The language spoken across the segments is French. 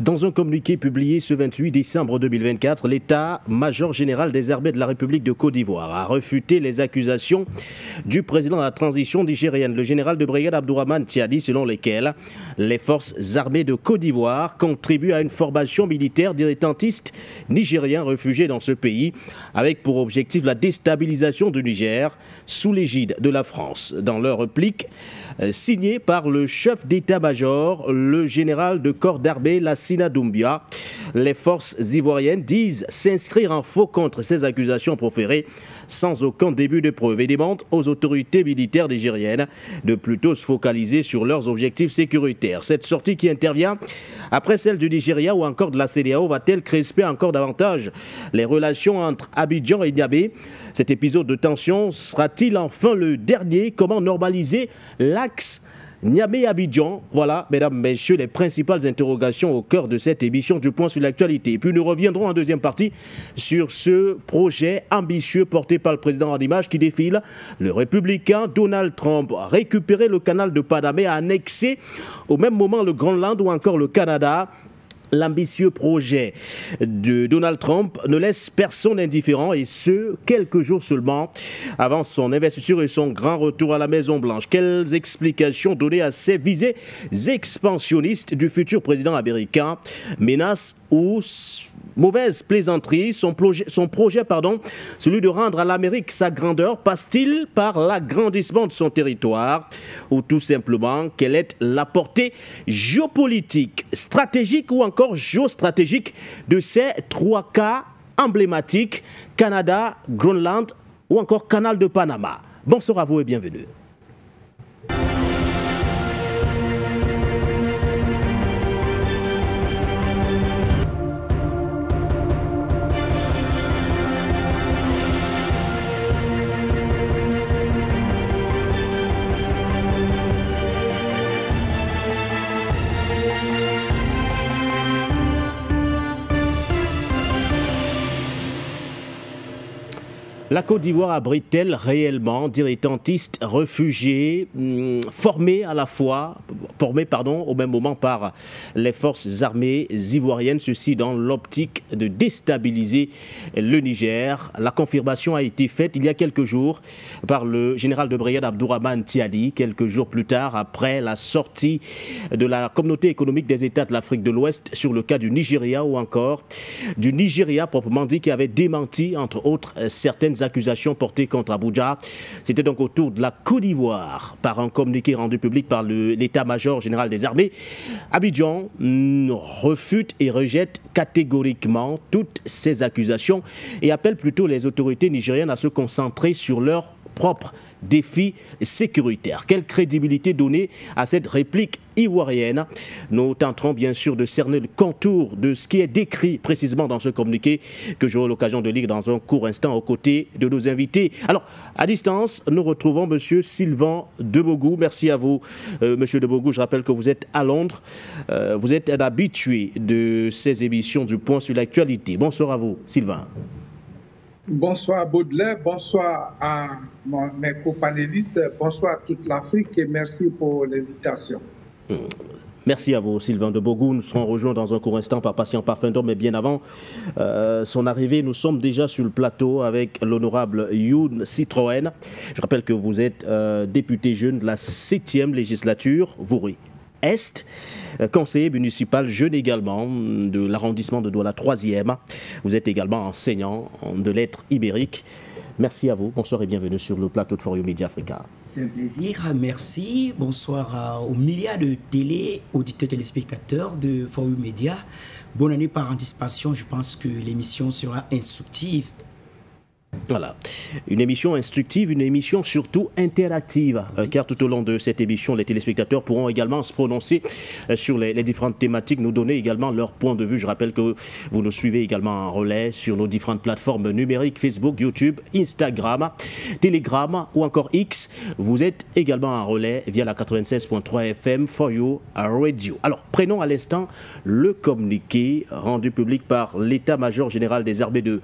Dans un communiqué publié ce 28 décembre 2024, l'état-major général des armées de la République de Côte d'Ivoire a refuté les accusations du président de la transition nigérienne, le général de brigade Abdourahmane Tiani, selon lesquelles les forces armées de Côte d'Ivoire contribuent à une formation militaire dilettantiste nigérien réfugié dans ce pays, avec pour objectif la déstabilisation du Niger sous l'égide de la France. Dans leur réplique, signée par le chef d'état-major, le général de corps d'armée Lassina Doumbia, les forces ivoiriennes disent s'inscrire en faux contre ces accusations proférées sans aucun début de preuve et demandent aux autorités militaires nigériennes de plutôt se focaliser sur leurs objectifs sécuritaires. Cette sortie qui intervient après celle du Nigeria ou encore de la CEDEAO va-t-elle crisper encore davantage les relations entre Abidjan et Niamey? Cet épisode de tension sera-t-il enfin le dernier? Comment normaliser l'axe Niamey-Abidjan? Voilà, mesdames, messieurs, les principales interrogations au cœur de cette émission du Point sur l'actualité. Et puis nous reviendrons en deuxième partie sur ce projet ambitieux porté par le président en image qui défile. Le républicain Donald Trump a récupéré le canal de Panama et a annexé au même moment le Groenland ou encore le Canada. L'ambitieux projet de Donald Trump ne laisse personne indifférent et ce, quelques jours seulement avant son investiture et son grand retour à la Maison-Blanche. Quelles explications donner à ces visées expansionnistes du futur président américain? Menaces ou mauvaise plaisanterie? Son projet, celui de rendre à l'Amérique sa grandeur, passe-t-il par l'agrandissement de son territoire? Ou tout simplement, quelle est la portée géopolitique, stratégique ou encore géostratégique de ces trois cas emblématiques, Canada, Groenland ou encore Canal de Panama? Bonsoir à vous et bienvenue. La Côte d'Ivoire abrite-t-elle réellement dilettantistes réfugiés formés au même moment par les forces armées ivoiriennes, ceci dans l'optique de déstabiliser le Niger? La confirmation a été faite il y a quelques jours par le général de brigade Abdourahmane Tiani, quelques jours plus tard après la sortie de la communauté économique des États de l'Afrique de l'Ouest sur le cas du Nigeria ou encore du Nigeria proprement dit qui avait démenti entre autres certaines accusations portées contre Abuja. C'était donc au tour de la Côte d'Ivoire par un communiqué rendu public par l'état-major général des armées. Abidjan refute et rejette catégoriquement toutes ces accusations et appelle plutôt les autorités nigériennes à se concentrer sur leurs propres défis sécuritaires. Quelle crédibilité donner à cette réplique ivoirienne? Nous tenterons bien sûr de cerner le contour de ce qui est décrit précisément dans ce communiqué que j'aurai l'occasion de lire dans un court instant aux côtés de nos invités. Alors, à distance, nous retrouvons M. Sylvain Debogou. Merci à vous, M. Debogou. Je rappelle que vous êtes à Londres. Vous êtes un habitué de ces émissions du Point sur l'actualité. Bonsoir à vous, Sylvain. Bonsoir Baudelaire, bonsoir à mes copanélistes, bonsoir à toute l'Afrique et merci pour l'invitation. Merci à vous, Sylvain Debogou. Nous serons rejoints dans un court instant par Patient Parfendor, mais bien avant son arrivée, nous sommes déjà sur le plateau avec l'honorable Youn Citroën. Je rappelle que vous êtes député jeune de la 7e législature, Vouri Est, conseiller municipal jeune également de l'arrondissement de Douala 3e. Vous êtes également enseignant de lettres ibériques. Merci à vous. Bonsoir et bienvenue sur le plateau de For You Media Africa. C'est un plaisir. Merci. Bonsoir aux milliards de télé, auditeurs, téléspectateurs de For You Media. Bonne année par anticipation. Je pense que l'émission sera instructive. Voilà, une émission instructive, une émission surtout interactive, car tout au long de cette émission, les téléspectateurs pourront également se prononcer sur les différentes thématiques, nous donner également leur point de vue. Je rappelle que vous nous suivez également en relais sur nos différentes plateformes numériques, Facebook, YouTube, Instagram, Telegram ou encore X. Vous êtes également en relais via la 96.3 FM For You Radio. Alors, prenons à l'instant le communiqué rendu public par l'état-major général des armées de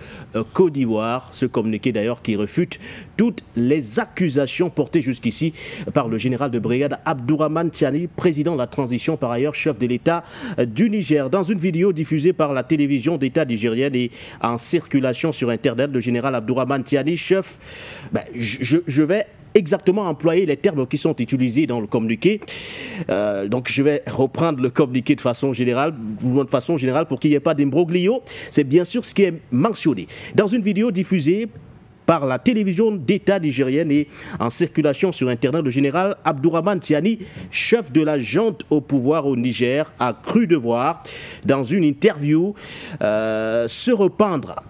Côte d'Ivoire. Ce communiqué communiqué d'ailleurs qui refute toutes les accusations portées jusqu'ici par le général de brigade Abdourahmane Tiani, président de la transition, par ailleurs chef de l'État du Niger. Dans une vidéo diffusée par la télévision d'État nigérienne et en circulation sur Internet, le général Abdourahmane Tiani, chef, je vais exactement employer les termes qui sont utilisés dans le communiqué. Donc je vais reprendre le communiqué de façon générale pour qu'il n'y ait pas d'imbroglio. C'est bien sûr ce qui est mentionné. Dans une vidéo diffusée par la télévision d'État nigérienne et en circulation sur Internet, le général Abdourahmane Tiani, chef de la junte au pouvoir au Niger, a cru devoir, dans une interview, se rependre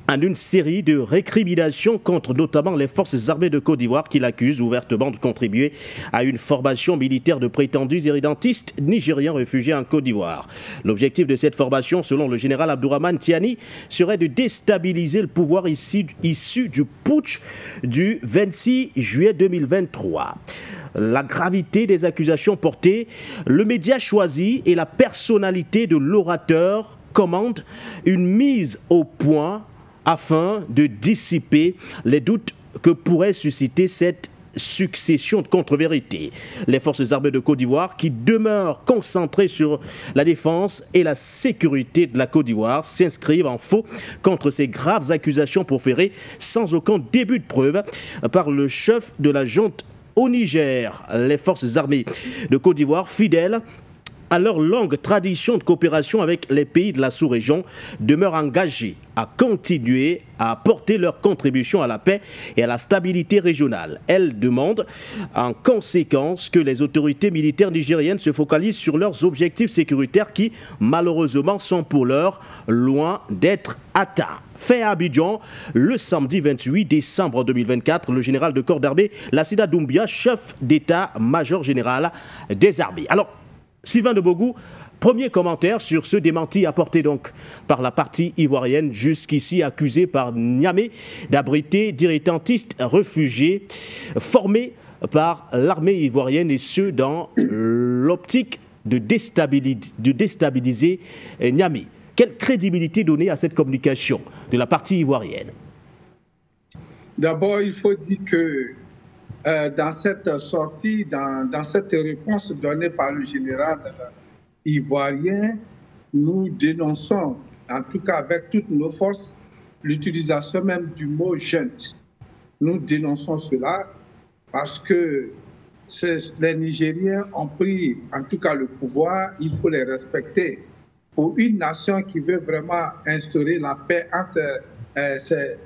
en une série de récriminations contre notamment les forces armées de Côte d'Ivoire qu'il accuse ouvertement de contribuer à une formation militaire de prétendus irrédentistes nigériens réfugiés en Côte d'Ivoire. L'objectif de cette formation, selon le général Abdourahmane Tiani, serait de déstabiliser le pouvoir issu du putsch du 26 juillet 2023. La gravité des accusations portées, le média choisi et la personnalité de l'orateur commandent une mise au point afin de dissiper les doutes que pourrait susciter cette succession de contre-vérités. Les forces armées de Côte d'Ivoire, qui demeurent concentrées sur la défense et la sécurité de la Côte d'Ivoire, s'inscrivent en faux contre ces graves accusations proférées sans aucun début de preuve par le chef de la junte au Niger. Les forces armées de Côte d'Ivoire, fidèles à leur longue tradition de coopération avec les pays de la sous-région, demeurent engagés à continuer à apporter leur contribution à la paix et à la stabilité régionale. Elles demandent en conséquence que les autorités militaires nigériennes se focalisent sur leurs objectifs sécuritaires qui, malheureusement, sont pour l'heure loin d'être atteints. Fait à Abidjan, le samedi 28 décembre 2024, le général de corps d'armée Lassina Doumbia, chef d'état-major général des armées. Alors, Sylvain de Bogou, premier commentaire sur ce démenti apporté donc par la partie ivoirienne, jusqu'ici accusée par Niamey d'abriter d'irrédentistes réfugiés formés par l'armée ivoirienne, et ce dans l'optique de déstabiliser Niamey. Quelle crédibilité donner à cette communication de la partie ivoirienne? D'abord, il faut dire que dans cette sortie, dans cette réponse donnée par le général ivoirien, nous dénonçons, en tout cas avec toutes nos forces, l'utilisation même du mot junte. Nous dénonçons cela parce que les Nigériens ont pris, en tout cas, le pouvoir, il faut les respecter. Pour une nation qui veut vraiment instaurer la paix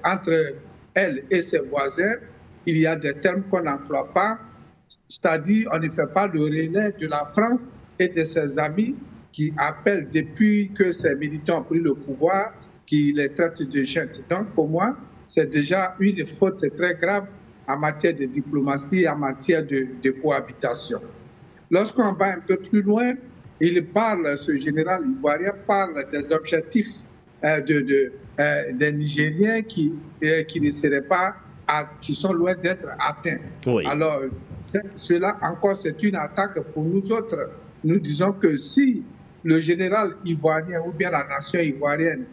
entre elle et ses voisins, il y a des termes qu'on n'emploie pas, c'est-à-dire on ne fait pas le relais de la France et de ses amis qui appellent depuis que ces militants ont pris le pouvoir, qui les traitent de junte. Donc pour moi, c'est déjà une faute très grave en matière de diplomatie, en matière de cohabitation. Lorsqu'on va un peu plus loin, ce général ivoirien parle des objectifs des Nigériens qui ne seraient pas, qui sont loin d'être atteints. Oui. Alors, cela encore, c'est une attaque pour nous autres. Nous disons que si le général ivoirien ou bien la nation ivoirienne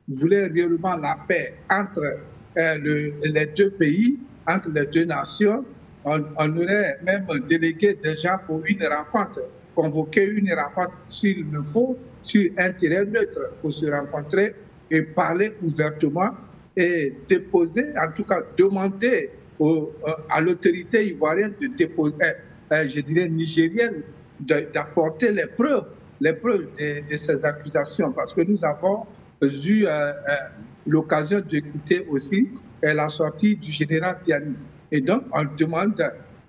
voulait réellement la paix entre les deux pays, entre les deux nations, on aurait même délégué déjà pour une rencontre, convoqué une rencontre s'il le faut, sur un terrain neutre pour se rencontrer et parler ouvertement et déposer, en tout cas demander à l'autorité ivoirienne de déposer, je dirais nigérienne, d'apporter les preuves de ces accusations, parce que nous avons eu l'occasion d'écouter aussi la sortie du général Tiani. Et donc, on demande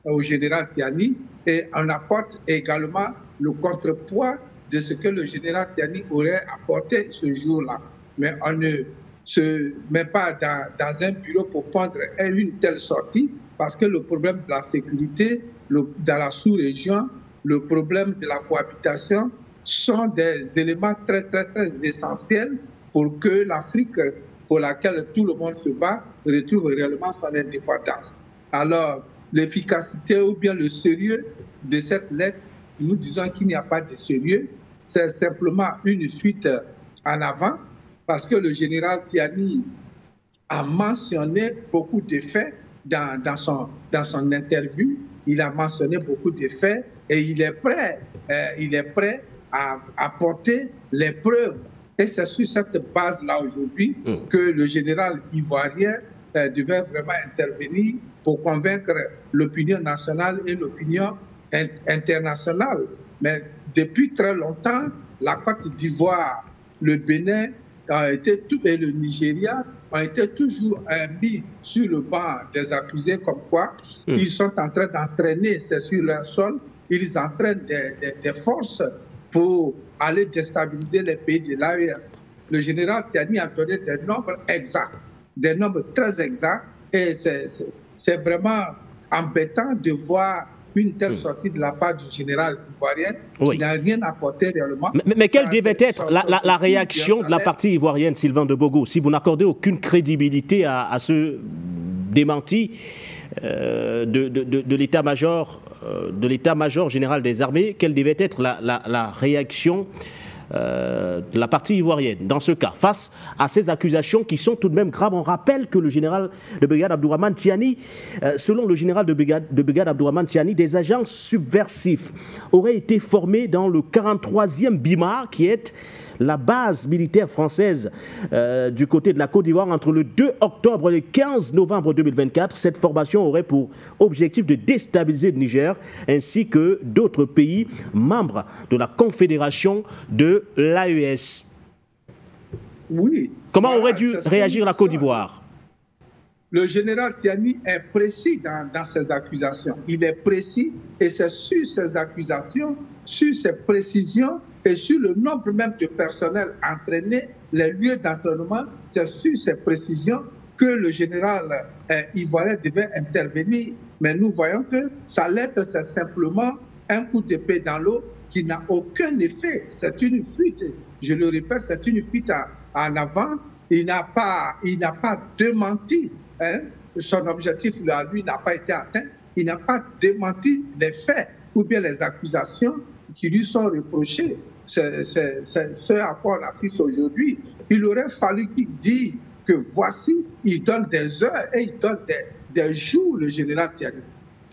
au général Tiani et on apporte également le contrepoids de ce que le général Tiani aurait apporté ce jour-là. Mais on ne se met pas dans un bureau pour prendre une telle sortie, parce que le problème de la sécurité dans la sous-région, le problème de la cohabitation sont des éléments très, très, très essentiels pour que l'Afrique, pour laquelle tout le monde se bat, retrouve réellement son indépendance. Alors, l'efficacité ou bien le sérieux de cette lettre, nous disons qu'il n'y a pas de sérieux, c'est simplement une suite en avant, parce que le général Tiani a mentionné beaucoup de faits dans son interview. Il a mentionné beaucoup de faits et il est prêt à apporter les preuves. Et c'est sur cette base-là aujourd'hui que le général ivoirien devait vraiment intervenir pour convaincre l'opinion nationale et l'opinion internationale. Mais depuis très longtemps, la Côte d'Ivoire, le Bénin et le Nigeria ont été toujours mis sur le banc des accusés, comme quoi ils sont en train d'entraîner, c'est sur leur sol, ils entraînent des forces pour aller déstabiliser les pays de l'AES. Le général Tiani a donné des nombres exacts, des nombres très exacts, et c'est vraiment embêtant de voir une telle sortie de la part du général ivoirien qui n'a rien apporté réellement. Mais quelle devait être la réaction de la partie ivoirienne, Sylvain de Bogo, si vous n'accordez aucune crédibilité à ce démenti de l'état-major général des armées? Quelle devait être la réaction de la partie ivoirienne, dans ce cas, face à ces accusations qui sont tout de même graves? On rappelle que le général de brigade Abdourahmane Tiani, selon le général de brigade Abdourahmane Tiani, des agents subversifs auraient été formés dans le 43e BIMA, qui est la base militaire française du côté de la Côte d'Ivoire entre le 2 octobre et le 15 novembre 2024. Cette formation aurait pour objectif de déstabiliser le Niger ainsi que d'autres pays membres de la Confédération de l'AES. Oui. Comment aurait dû réagir la Côte d'Ivoire? Le général Tiani est précis dans ses accusations. Il est précis et c'est sur ces accusations, sur ces précisions et sur le nombre même de personnel entraîné, les lieux d'entraînement, c'est sur ces précisions que le général ivoirien devait intervenir. Mais nous voyons que sa lettre, c'est simplement un coup d'épée dans l'eau qui n'a aucun effet. C'est une fuite, je le répète, c'est une fuite en avant. Il n'a pas démenti. Son objectif, lui, n'a pas été atteint. Il n'a pas démenti les faits ou bien les accusations qui lui sont reprochées. C'est ce à quoi on assiste aujourd'hui. Il aurait fallu qu'il dise que voici, il donne des heures et il donne des jours, le général Tiani.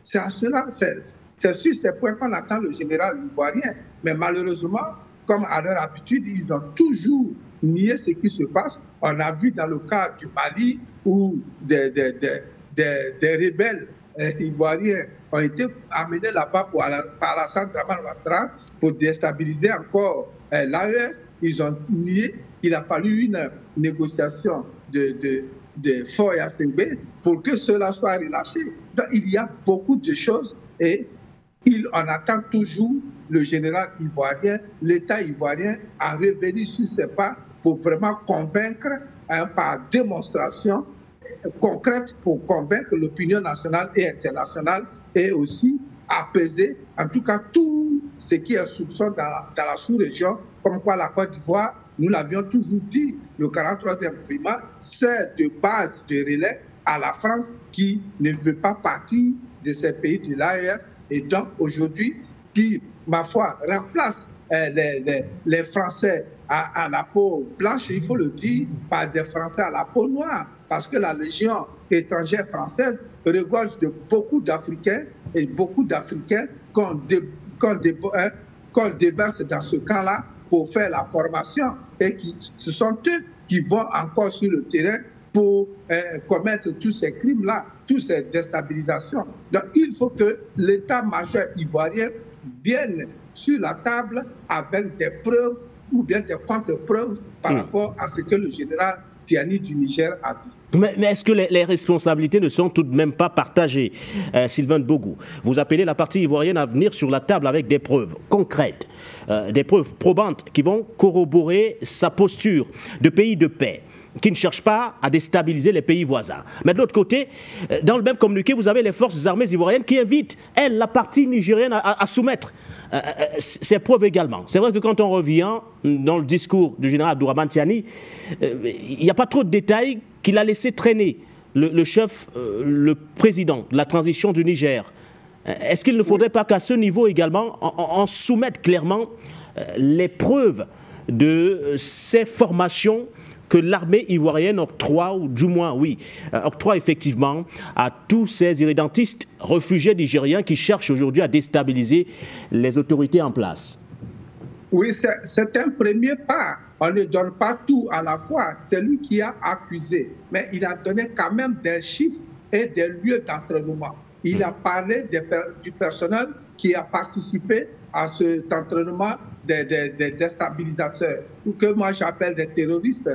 C'est à cela, c'est sur ces points qu'on attend le général ivoirien. Mais malheureusement, comme à leur habitude, ils ont toujours nié ce qui se passe. On a vu dans le cas du Mali où des rebelles ivoiriens ont été amenés là-bas par Alassane Dramane Ouattara pour déstabiliser encore l'AES. Ils ont nié. Il a fallu une négociation de Faure Gnassingbé pour que cela soit relâché. Donc il y a beaucoup de choses et on attend toujours le général ivoirien, l'État ivoirien à revenir sur ses pas pour vraiment convaincre par démonstration concrète pour convaincre l'opinion nationale et internationale et aussi apaiser en tout cas tout ce qui est soupçon dans la sous-région, comme quoi la Côte d'Ivoire, nous l'avions toujours dit, le 43e BIMA, c'est de base de relais à la France qui ne veut pas partir de ces pays de l'AES et donc aujourd'hui qui, ma foi, remplace les Français à la peau blanche, il faut le dire, par des Français à la peau noire, parce que la Légion étrangère française regorge de beaucoup d'Africains et beaucoup d'Africains qu'on déverse dans ce camp-là pour faire la formation et ce sont eux qui vont encore sur le terrain pour commettre tous ces crimes-là, toutes ces déstabilisations. Donc il faut que l'état-major ivoirien vienne sur la table avec des preuves ou bien des contre-preuves par rapport à ce que le général Tiani du Niger a dit. Mais est-ce que les responsabilités ne sont tout de même pas partagées, Sylvain de Bogo? Vous appelez la partie ivoirienne à venir sur la table avec des preuves concrètes, des preuves probantes qui vont corroborer sa posture de pays de paix, qui ne cherche pas à déstabiliser les pays voisins. Mais de l'autre côté, dans le même communiqué, vous avez les forces armées ivoiriennes qui invitent, elles, la partie nigérienne à soumettre ces preuves également. C'est vrai que quand on revient dans le discours du général Abdourahmane Tiani, il n'y a pas trop de détails qu'il a laissé traîner le chef, le président de la transition du Niger. Est-ce qu'il ne faudrait pas qu'à ce niveau également, on soumette clairement les preuves de ces formations que l'armée ivoirienne octroie, ou du moins, oui, octroie effectivement à tous ces irrédentistes réfugiés nigériens qui cherchent aujourd'hui à déstabiliser les autorités en place. Oui, c'est un premier pas. On ne donne pas tout à la fois. C'est lui qui a accusé, mais il a donné quand même des chiffres et des lieux d'entraînement. Il a parlé du personnel qui a participé à cet entraînement des déstabilisateurs, ou que moi j'appelle des terroristes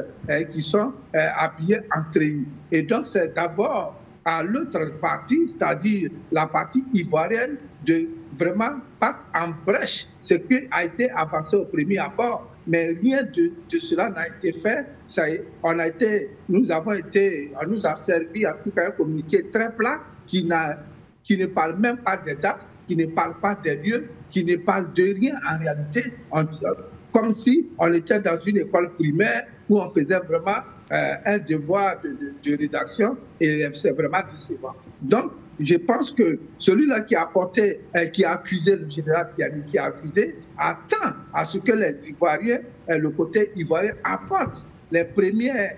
qui sont habillés en treillis. Et donc c'est d'abord à l'autre partie, c'est-à-dire la partie ivoirienne, de vraiment battre en brèche ce qui a été avancé au premier abord, mais rien de cela n'a été fait. On nous a servi en tout cas un communiqué très plat qui ne parle même pas des dates, qui ne parle pas des lieux, qui ne parle de rien en réalité, comme si on était dans une école primaire où on faisait vraiment un devoir de rédaction, et c'est vraiment décevant. Donc, je pense que celui-là qui a accusé le général Tiani, qui a accusé, attend à ce que les Ivoiriens, le côté ivoirien, apportent les premiers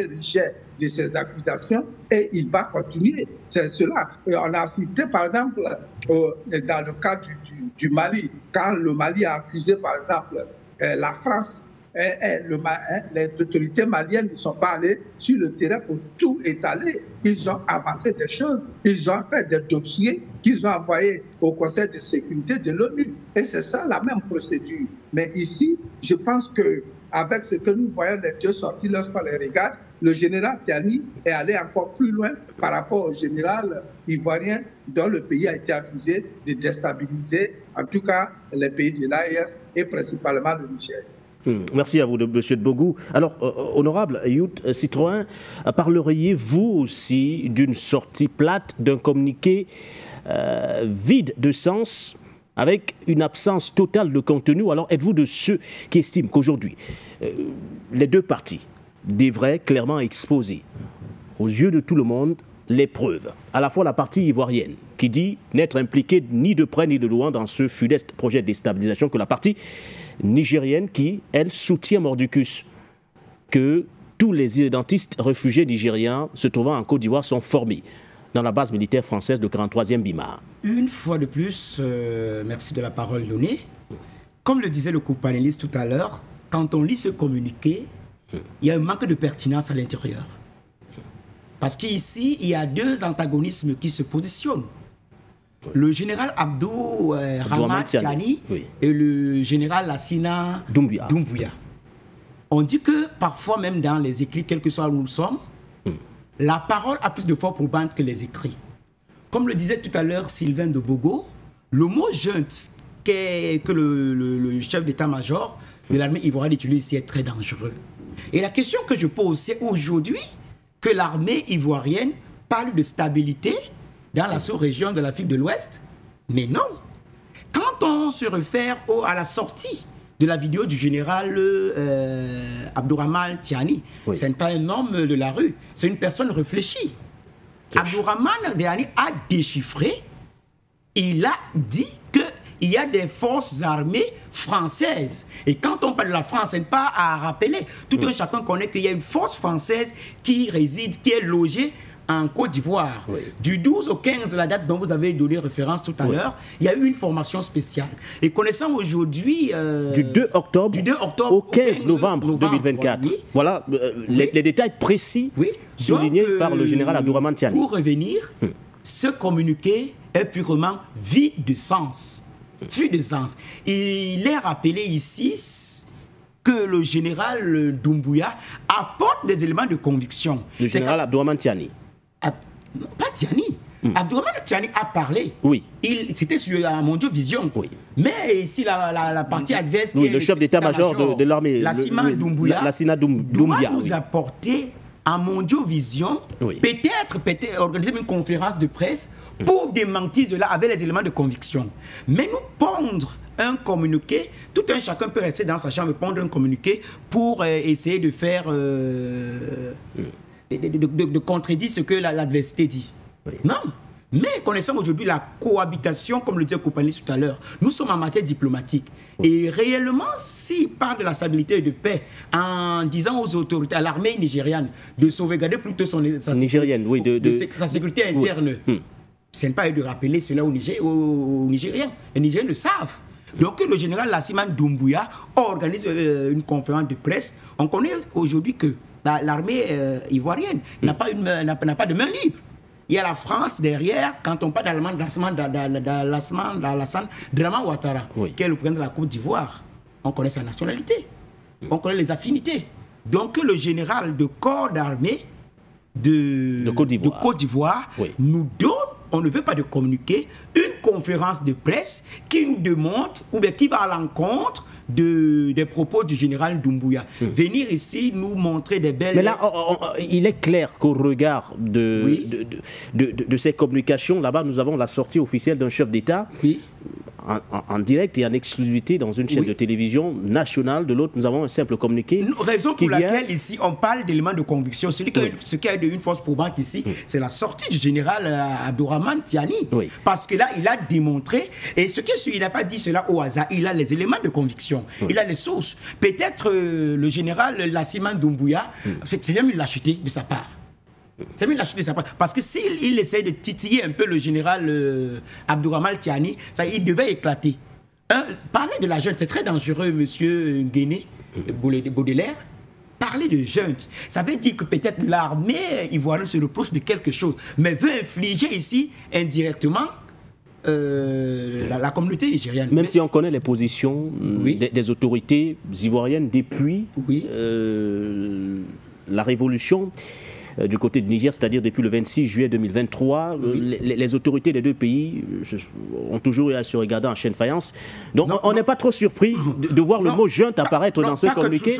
rejets de ces accusations, et il va continuer. C'est cela. On a assisté, par exemple, dans le cas du Mali, quand le Mali a accusé, par exemple, la France. Les autorités maliennes ne sont pas allées sur le terrain pour tout étaler. Ils ont avancé des choses, ils ont fait des dossiers qu'ils ont envoyés au Conseil de sécurité de l'ONU. Et c'est ça la même procédure. Mais ici, je pense qu'avec ce que nous voyons les deux sorties lorsqu'on les regarde, le général Tiani est allé encore plus loin par rapport au général ivoirien dont le pays a été accusé de déstabiliser, en tout cas, les pays de l'AES et principalement le Niger. Merci à vous, M. Debogou. Alors, honorable Youth Citroën, parleriez-vous aussi d'une sortie plate, d'un communiqué vide de sens, avec une absence totale de contenu? Ou alors êtes-vous de ceux qui estiment qu'aujourd'hui, les deux parties devraient clairement exposer aux yeux de tout le monde les preuves, à la fois la partie ivoirienne, qui dit n'être impliquée ni de près ni de loin dans ce funeste projet de déstabilisation, que la partie nigérienne qui, elle, soutient mordicus que tous les irrédentistes réfugiés nigériens se trouvant en Côte d'Ivoire sont formés dans la base militaire française de 43e Bimar. Une fois de plus, merci de la parole donnée. Comme le disait le co-panéliste tout à l'heure, quand on lit ce communiqué, il y a un manque de pertinence à l'intérieur. Parce qu'ici, il y a deux antagonismes qui se positionnent. Le général Abdourahmane Tiani et le général Lassina Doumbouya. On dit que parfois, même dans les écrits, quel que soit où nous sommes, la parole a plus de force probante que les écrits. Comme le disait tout à l'heure Sylvain Debogou, le mot junte que le chef d'état-major de l'armée ivoirienne utilise ici est très dangereux. Et la question que je pose, c'est aujourd'hui que l'armée ivoirienne parle de stabilité dans la sous-région de l'Afrique de l'Ouest? Mais non. Quand on se réfère à la sortie de la vidéo du général Abdourahmane Tiani, ce n'est pas un homme de la rue, c'est une personne réfléchie. Abdourahmane Tiani a déchiffré, il a dit qu'il y a des forces armées françaises. Et quand on parle de la France, ce n'est pas à rappeler. Tout un chacun connaît qu'il y a une force française qui réside, qui est logée en Côte d'Ivoire. Du 12 au 15, la date dont vous avez donné référence tout à l'heure, il y a eu une formation spéciale. Et connaissant aujourd'hui... du 2 octobre au 15 novembre 2024. Voilà les détails précis soulignés par le général Abdourahmane Tiani. Pour revenir, ce communiqué est purement vide de sens. Vide de sens. Il est rappelé ici que le général Doumbouya apporte des éléments de conviction. Le général Abdourahmane Tiani. Non, pas Tiani. Abdourahmane Tiani a parlé. C'était sur Mondio Vision. Mais ici, la partie adverse... le chef d'état-major de l'armée, Lassina Doumbouya, doit nous apporter à Mondio Vision, peut-être organiser une conférence de presse pour démentir cela avec les éléments de conviction. Mais nous pondre un communiqué, tout un chacun peut rester dans sa chambre et pondre un communiqué pour essayer de faire... de contredire ce que l'adversité dit. Non. Mais connaissant aujourd'hui la cohabitation, comme le disait Kopanis tout à l'heure, nous sommes en matière diplomatique. Et réellement, s'il parle de la stabilité et de paix en disant aux autorités, à l'armée nigériane, de sauvegarder plutôt sa sécurité interne, ce n'est pas de rappeler cela aux Nigériens. Les Nigériens le savent. Donc le général Lassima Doumbouya organise une conférence de presse. On connaît aujourd'hui que l'armée ivoirienne n'a pas de main libre. Il y a la France derrière, quand on parle d'Alassane Dramane Ouattara, qui est le président de la Côte d'Ivoire. On connaît sa nationalité, on connaît les affinités. Donc le général de corps d'armée de Côte d'Ivoire nous donne, on ne veut pas de communiquer, une conférence de presse qui nous demande, ou bien qui va à l'encontre des propos du général Doumbouya. Venir ici nous montrer des belles... Mais là, il est clair qu'au regard de ces communications, là-bas, nous avons la sortie officielle d'un chef d'État en direct et en exclusivité dans une chaîne de télévision nationale. De l'autre, nous avons un simple communiqué. Raison pour laquelle ici, on parle d'éléments de conviction. Ce qui a une force probante ici, c'est la sortie du général Abdourahmane Tiani. Parce que là, il a démontré, et il n'a pas dit cela au hasard, il a les éléments de conviction, il a les sources. Peut-être le général Lassima Doumbouya, c'est même une lâcheté de sa part. C'est une lâcheté de sa part. Parce que s'il essaie de titiller un peu le général Abdourahmane Tiani, il devait éclater. Parler de la jeune, c'est très dangereux, monsieur Nguéné Baudelaire. Parler de jeunes, ça veut dire que peut-être l'armée ivoirienne se reproche de quelque chose, mais veut infliger ici indirectement la communauté nigérienne. Même si on connaît les positions des autorités ivoiriennes depuis la révolution du côté du Niger, c'est-à-dire depuis le 26 juillet 2023, les autorités des deux pays ont toujours eu à se regarder en chaîne faïence. Donc on n'est pas trop surpris de voir le mot junte apparaître dans ce communiqué.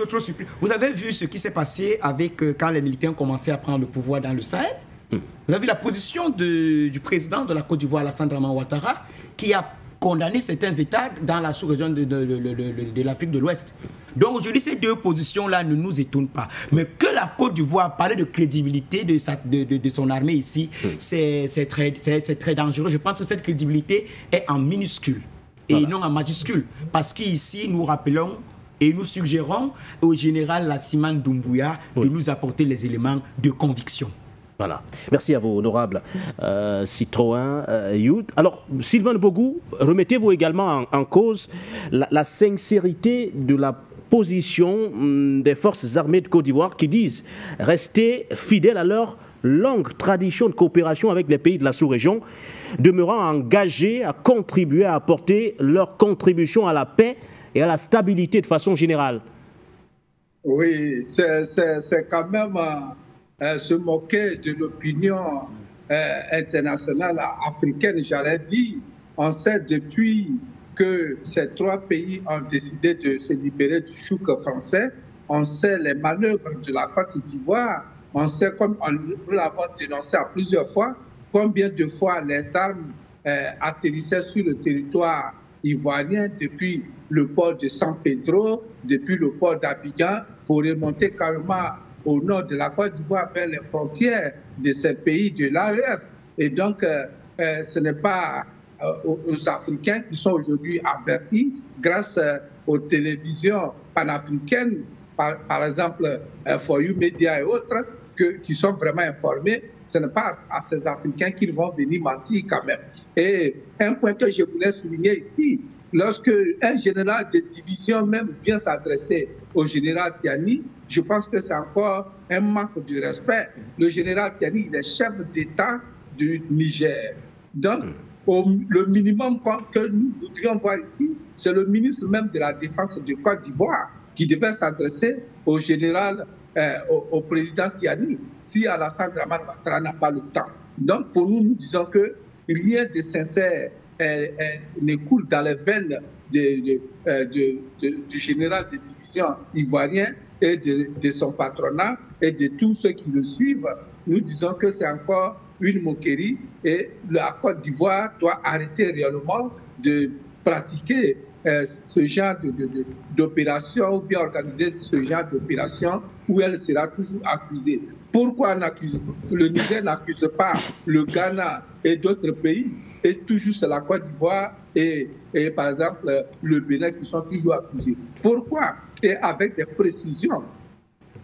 Vous avez vu ce qui s'est passé avec quand les militaires ont commencé à prendre le pouvoir dans le Sahel? Vous avez vu la position du président de la Côte d'Ivoire, Alassane Dramane Ouattara, qui a condamné certains États dans la sous-région de l'Afrique de l'Ouest. Donc aujourd'hui, ces deux positions-là ne nous étonnent pas. Mais que la Côte d'Ivoire parle de crédibilité de son armée ici, c'est très dangereux. Je pense que cette crédibilité est en minuscule et non en majuscule. Parce qu'ici, nous rappelons et nous suggérons au général Lassima Doumbouya de nous apporter les éléments de conviction. Voilà. Merci à vous, honorable Citroën Youth. Alors, Sylvain Bogou, remettez-vous également en cause la sincérité de la position des forces armées de Côte d'Ivoire qui disent rester fidèles à leur longue tradition de coopération avec les pays de la sous-région, demeurant engagés à contribuer à apporter leur contribution à la paix et à la stabilité de façon générale. Oui, c'est quand même... se moquer de l'opinion internationale africaine, j'allais dire. On sait depuis que ces trois pays ont décidé de se libérer du chouk français, on sait les manœuvres de la Côte d'Ivoire, on sait, comme nous l'avons dénoncé à plusieurs fois, combien de fois les armes atterrissaient sur le territoire ivoirien depuis le port de San Pedro, depuis le port d'Abidjan, pour remonter carrément au nord de la Côte d'Ivoire vers les frontières de ces pays de l'AES. Et donc, ce n'est pas aux Africains qui sont aujourd'hui avertis grâce aux télévisions panafricaines, par exemple For You Media et autres, qui sont vraiment informés. Ce n'est pas à ces Africains qu'ils vont venir mentir quand même. Et un point que je voulais souligner ici, lorsque un général de division même vient s'adresser au général Tiani, je pense que c'est encore un manque de respect. Le général Tiani, il est chef d'État du Niger. Donc, le minimum que nous voudrions voir ici, c'est le ministre même de la Défense de Côte d'Ivoire qui devait s'adresser au général, au président Tiani, si Alassane Dramane Ouattara n'a pas le temps. Donc, pour nous, nous disons que rien de sincère ne coule dans les veines du général de division ivoirien et de son patronat et de tous ceux qui le suivent. Nous disons que c'est encore une moquerie et la Côte d'Ivoire doit arrêter réellement de pratiquer ce genre d'opération ou bien organiser ce genre d'opération où elle sera toujours accusée. Pourquoi le Niger n'accuse pas le Ghana et d'autres pays, et toujours c'est la Côte d'Ivoire et par exemple le Bénin qui sont toujours accusés? Pourquoi? Et avec des précisions.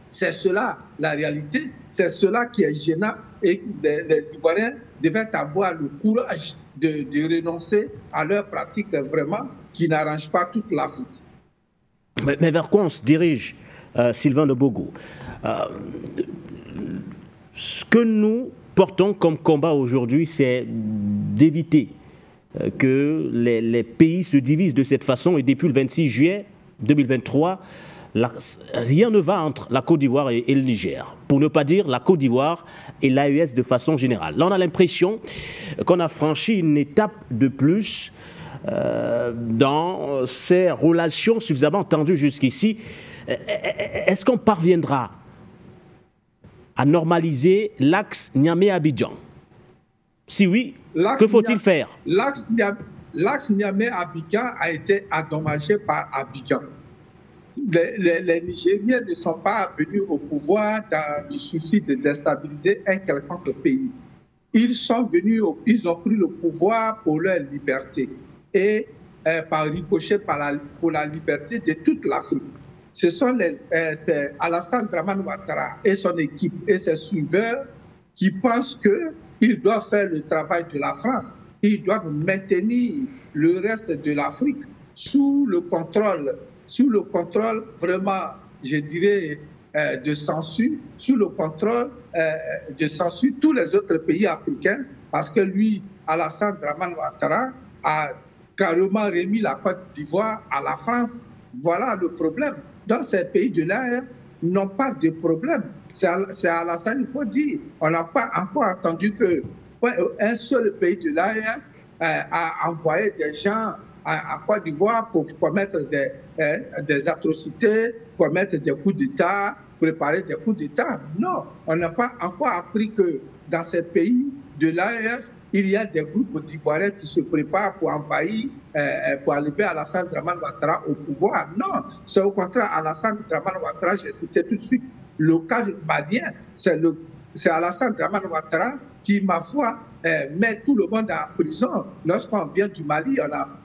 C'est cela la réalité, c'est cela qui est gênant, et les Ivoiriens devaient avoir le courage de renoncer à leurs pratiques vraiment qui n'arrangent pas toute l'Afrique. Mais vers quoi on se dirige, Sylvain de Bogo? Ce que nous portons comme combat aujourd'hui, c'est d'éviter que les pays se divisent de cette façon. Et depuis le 26 juillet 2023, rien ne va entre la Côte d'Ivoire et le Niger. Pour ne pas dire la Côte d'Ivoire et l'AES de façon générale. Là, on a l'impression qu'on a franchi une étape de plus dans ces relations suffisamment tendues jusqu'ici. Est-ce qu'on parviendra à normaliser l'axe Niamey-Abidjan? Si oui, que faut-il faire? L'axe Niamey-Abidjan a été endommagé par Abidjan. Les Nigériens ne sont pas venus au pouvoir dans le souci de déstabiliser un quelconque pays. Ils sont venus, ils ont pris le pouvoir pour leur liberté et par ricochet pour la liberté de toute l'Afrique. Ce sont c'est Alassane Dramane Ouattara et son équipe et ses suiveurs qui pensent qu'ils doivent faire le travail de la France. Ils doivent maintenir le reste de l'Afrique sous le contrôle vraiment, je dirais, de censure, sous le contrôle de censure tous les autres pays africains, parce que lui, Alassane Dramane Ouattara, a carrément remis la Côte d'Ivoire à la France. Voilà le problème. Dans ces pays de l'AES, n'ont pas de problème. C'est Alassane, il faut dire. On n'a pas encore entendu qu'un seul pays de l'AES a envoyé des gens en Côte d'Ivoire pour commettre des atrocités, commettre des coups d'État, préparer des coups d'État. Non, on n'a pas encore appris que dans ces pays de l'AES, il y a des groupes d'Ivoiriens qui se préparent pour envahir, pour enlever Alassane Dramane Ouattara au pouvoir. Non, c'est au contraire Alassane Dramane Ouattara, j'ai cité tout de suite le cas malien, c'est Alassane Dramane Ouattara qui, ma foi, met tout le monde en prison. Lorsqu'on vient du Mali,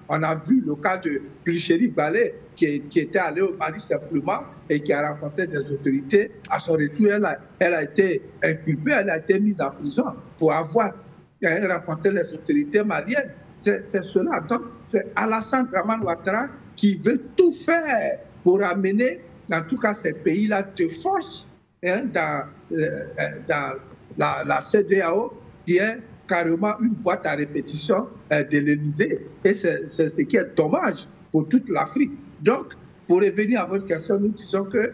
on a vu le cas de Pulchéri Balé qui était allé au Mali simplement et qui a rencontré des autorités. À son retour, elle a été inculpée, elle a été mise en prison pour avoir rencontré les autorités maliennes. C'est cela. Donc, c'est Alassane Dramane Ouattara qui veut tout faire pour amener, en tout cas, ces pays-là de force dans la CEDEAO, qui est carrément une boîte à répétition de l'Élysée. Et c'est ce qui est dommage pour toute l'Afrique. Donc, pour revenir à votre question, nous disons que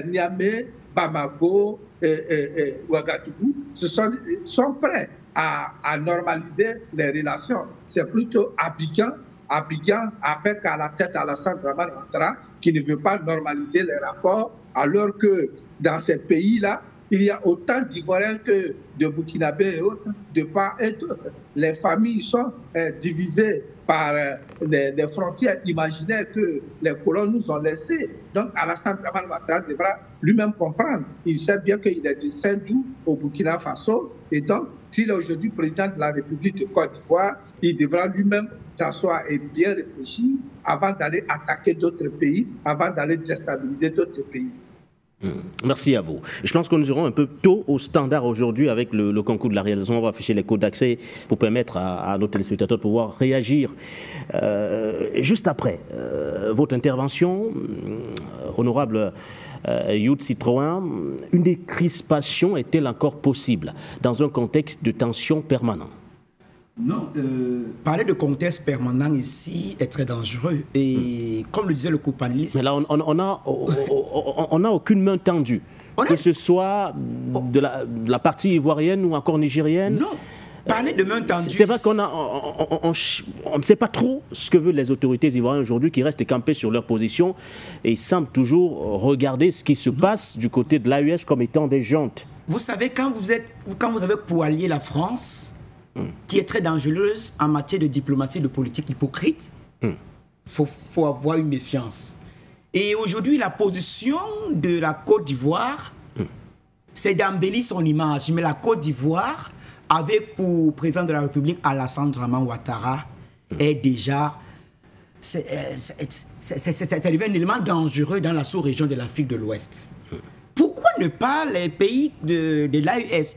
Niamey, Bamako et Ouagadougou sont prêts à normaliser les relations. C'est plutôt Abidjan avec à la tête Alassane Dramane Ouattara qui ne veut pas normaliser les rapports, alors que dans ces pays-là, il y a autant d'Ivoiriens que de Burkinabés et autres, de part et d'autre. Les familles sont divisées par les frontières imaginaires que les colons nous ont laissées. Donc Alassane Dramane Ouattara devra lui-même comprendre. Il sait bien qu'il est de Saint-Dou au Burkina Faso. Et donc, s'il est aujourd'hui président de la République de Côte d'Ivoire, il devra lui-même s'asseoir et bien réfléchir avant d'aller attaquer d'autres pays, avant d'aller déstabiliser d'autres pays. Merci à vous. Je pense que nous irons un peu tôt au standard aujourd'hui avec le concours de la réalisation. On va afficher les codes d'accès pour permettre à nos téléspectateurs de pouvoir réagir. Juste après votre intervention, honorable Youth Citroën, une décrispation est-elle encore possible dans un contexte de tension permanent? Non, parler de contexte permanent ici est très dangereux. Et comme le disait le co-panéliste... Mais là, on n'a aucune main tendue, que ce soit de la partie ivoirienne ou encore nigérienne. Non, parler de main tendue... C'est vrai qu'on ne sait pas trop ce que veulent les autorités ivoiriennes aujourd'hui, qui restent campées sur leur position et semblent toujours regarder ce qui se passe du côté de l'AES comme étant des jantes. Vous savez, quand vous avez pour allier la France... qui est très dangereuse en matière de diplomatie, de politique hypocrite, faut avoir une méfiance. Et aujourd'hui, la position de la Côte d'Ivoire c'est d'embellir son image. Mais la Côte d'Ivoire, avec pour président de la République Alassane Dramane Ouattara, est déjà... ça devient un élément dangereux dans la sous-région de l'Afrique de l'Ouest. Pourquoi ne pas les pays de l'AES?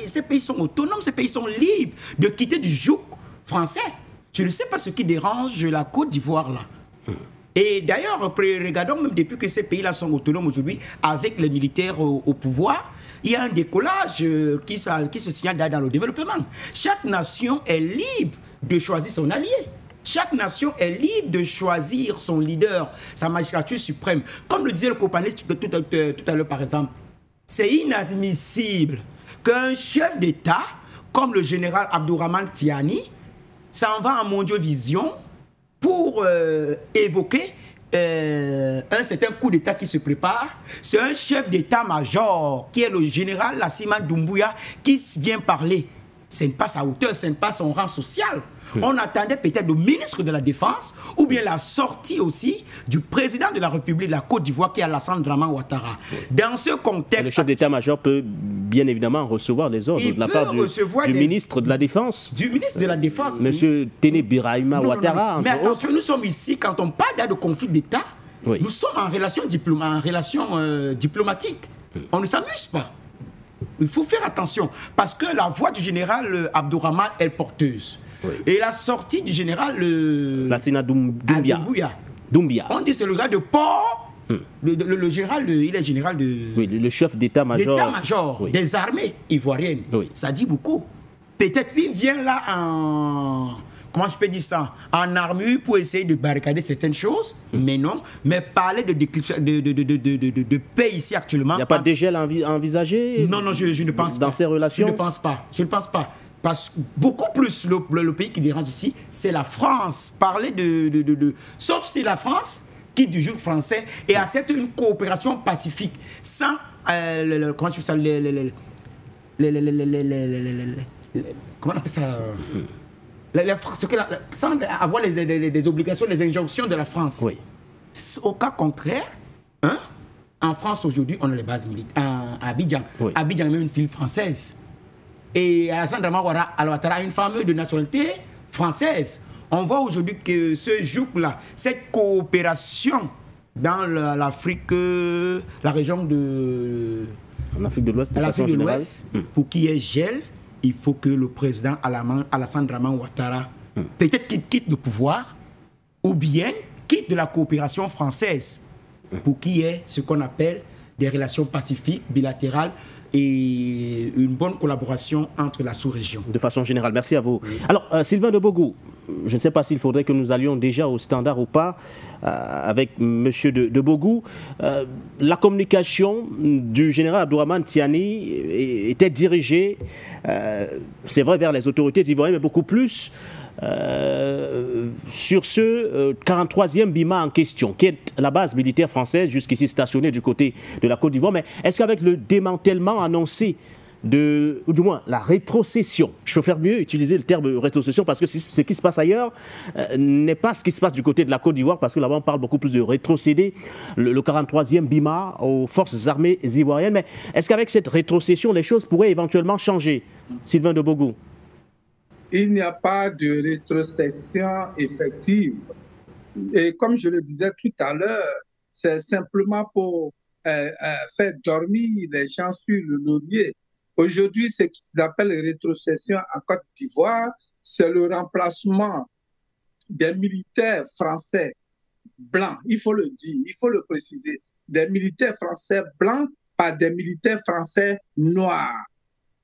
Ces pays sont autonomes, ces pays sont libres de quitter du joug français. Je ne sais pas ce qui dérange la Côte d'Ivoire là. Et d'ailleurs, regardons même depuis que ces pays-là sont autonomes aujourd'hui, avec les militaires au pouvoir, il y a un décollage qui se signale dans le développement. Chaque nation est libre de choisir son allié. Chaque nation est libre de choisir son leader, sa magistrature suprême. Comme le disait le copaniste tout à l'heure, par exemple, c'est inadmissible qu'un chef d'État, comme le général Abdourahmane Tiani, s'en va en Mondiovision pour évoquer un certain coup d'État qui se prépare. C'est un chef d'État-major qui est le général Lassima Doumbouya qui vient parler. Ce n'est pas sa hauteur, ce n'est pas son rang social. On attendait peut-être le ministre de la Défense ou bien la sortie aussi du président de la République de la Côte d'Ivoire qui est Alassane Dramane Ouattara. Dans ce contexte... Le chef d'état-major peut bien évidemment recevoir des ordres de la part du ministre de la Défense. Du ministre de la Défense. Monsieur Téné Birahima Ouattara. Mais attention, nous sommes ici, quand on parle de conflit d'État, nous sommes en relation diplomatique. On ne s'amuse pas. Il faut faire attention parce que la voix du général Abdourahmane est porteuse. Et la sortie du général Lassina Doumbouya. On dit c'est le gars de port. Le général, il est général de... Oui, le chef d'état-major des armées ivoiriennes. Ça dit beaucoup. Peut-être qu'il vient là en... Comment je peux dire ça? En armure pour essayer de barricader certaines choses, mais non. Mais parler de paix ici actuellement... Il n'y a pas de dégel envisagé? Non, je ne pense pas. Dans ces relations? Je ne pense pas. Parce que beaucoup plus, le pays qui dérange ici, c'est la France. Parler sauf si la France quitte du joug français et accepte une coopération pacifique sans... comment je peux comment on appelle ça? Sans avoir des obligations, les injonctions de la France. Au cas contraire, en France aujourd'hui, on a les bases militaires. À Abidjan. Abidjan est même une ville française. Et Alassane Dramane Ouattara a une femme de nationalité française. On voit aujourd'hui que ce joug-là, cette coopération dans l'Afrique, la région de... En Afrique de l'Ouest, pour qu'il y ait gel, il faut que le président Alassane Dramane Ouattara, peut-être qu'il quitte le pouvoir, ou bien quitte de la coopération française, pour qu'il y ait ce qu'on appelle des relations pacifiques, bilatérales, et une bonne collaboration entre la sous-région. De façon générale, merci à vous. Alors, Sylvain de Bogou, je ne sais pas s'il faudrait que nous allions déjà au standard ou pas avec M. de Bogou. La communication du général Abdourahmane Tiani était dirigée, c'est vrai, vers les autorités ivoiriennes, mais beaucoup plus sur ce 43e BIMA en question, qui est la base militaire française jusqu'ici stationnée du côté de la Côte d'Ivoire. Mais est-ce qu'avec le démantèlement annoncé ou du moins la rétrocession, je préfère mieux utiliser le terme rétrocession parce que ce qui se passe ailleurs n'est pas ce qui se passe du côté de la Côte d'Ivoire, parce que là-bas on parle beaucoup plus de rétrocéder le 43e BIMA aux forces armées ivoiriennes. Mais est-ce qu'avec cette rétrocession, les choses pourraient éventuellement changer? Sylvain de Bogou. Il n'y a pas de rétrocession effective. Et comme je le disais tout à l'heure, c'est simplement pour faire dormir les gens sur le laurier. Aujourd'hui, ce qu'ils appellent rétrocession en Côte d'Ivoire, c'est le remplacement des militaires français blancs, il faut le dire, il faut le préciser, des militaires français blancs par des militaires français noirs.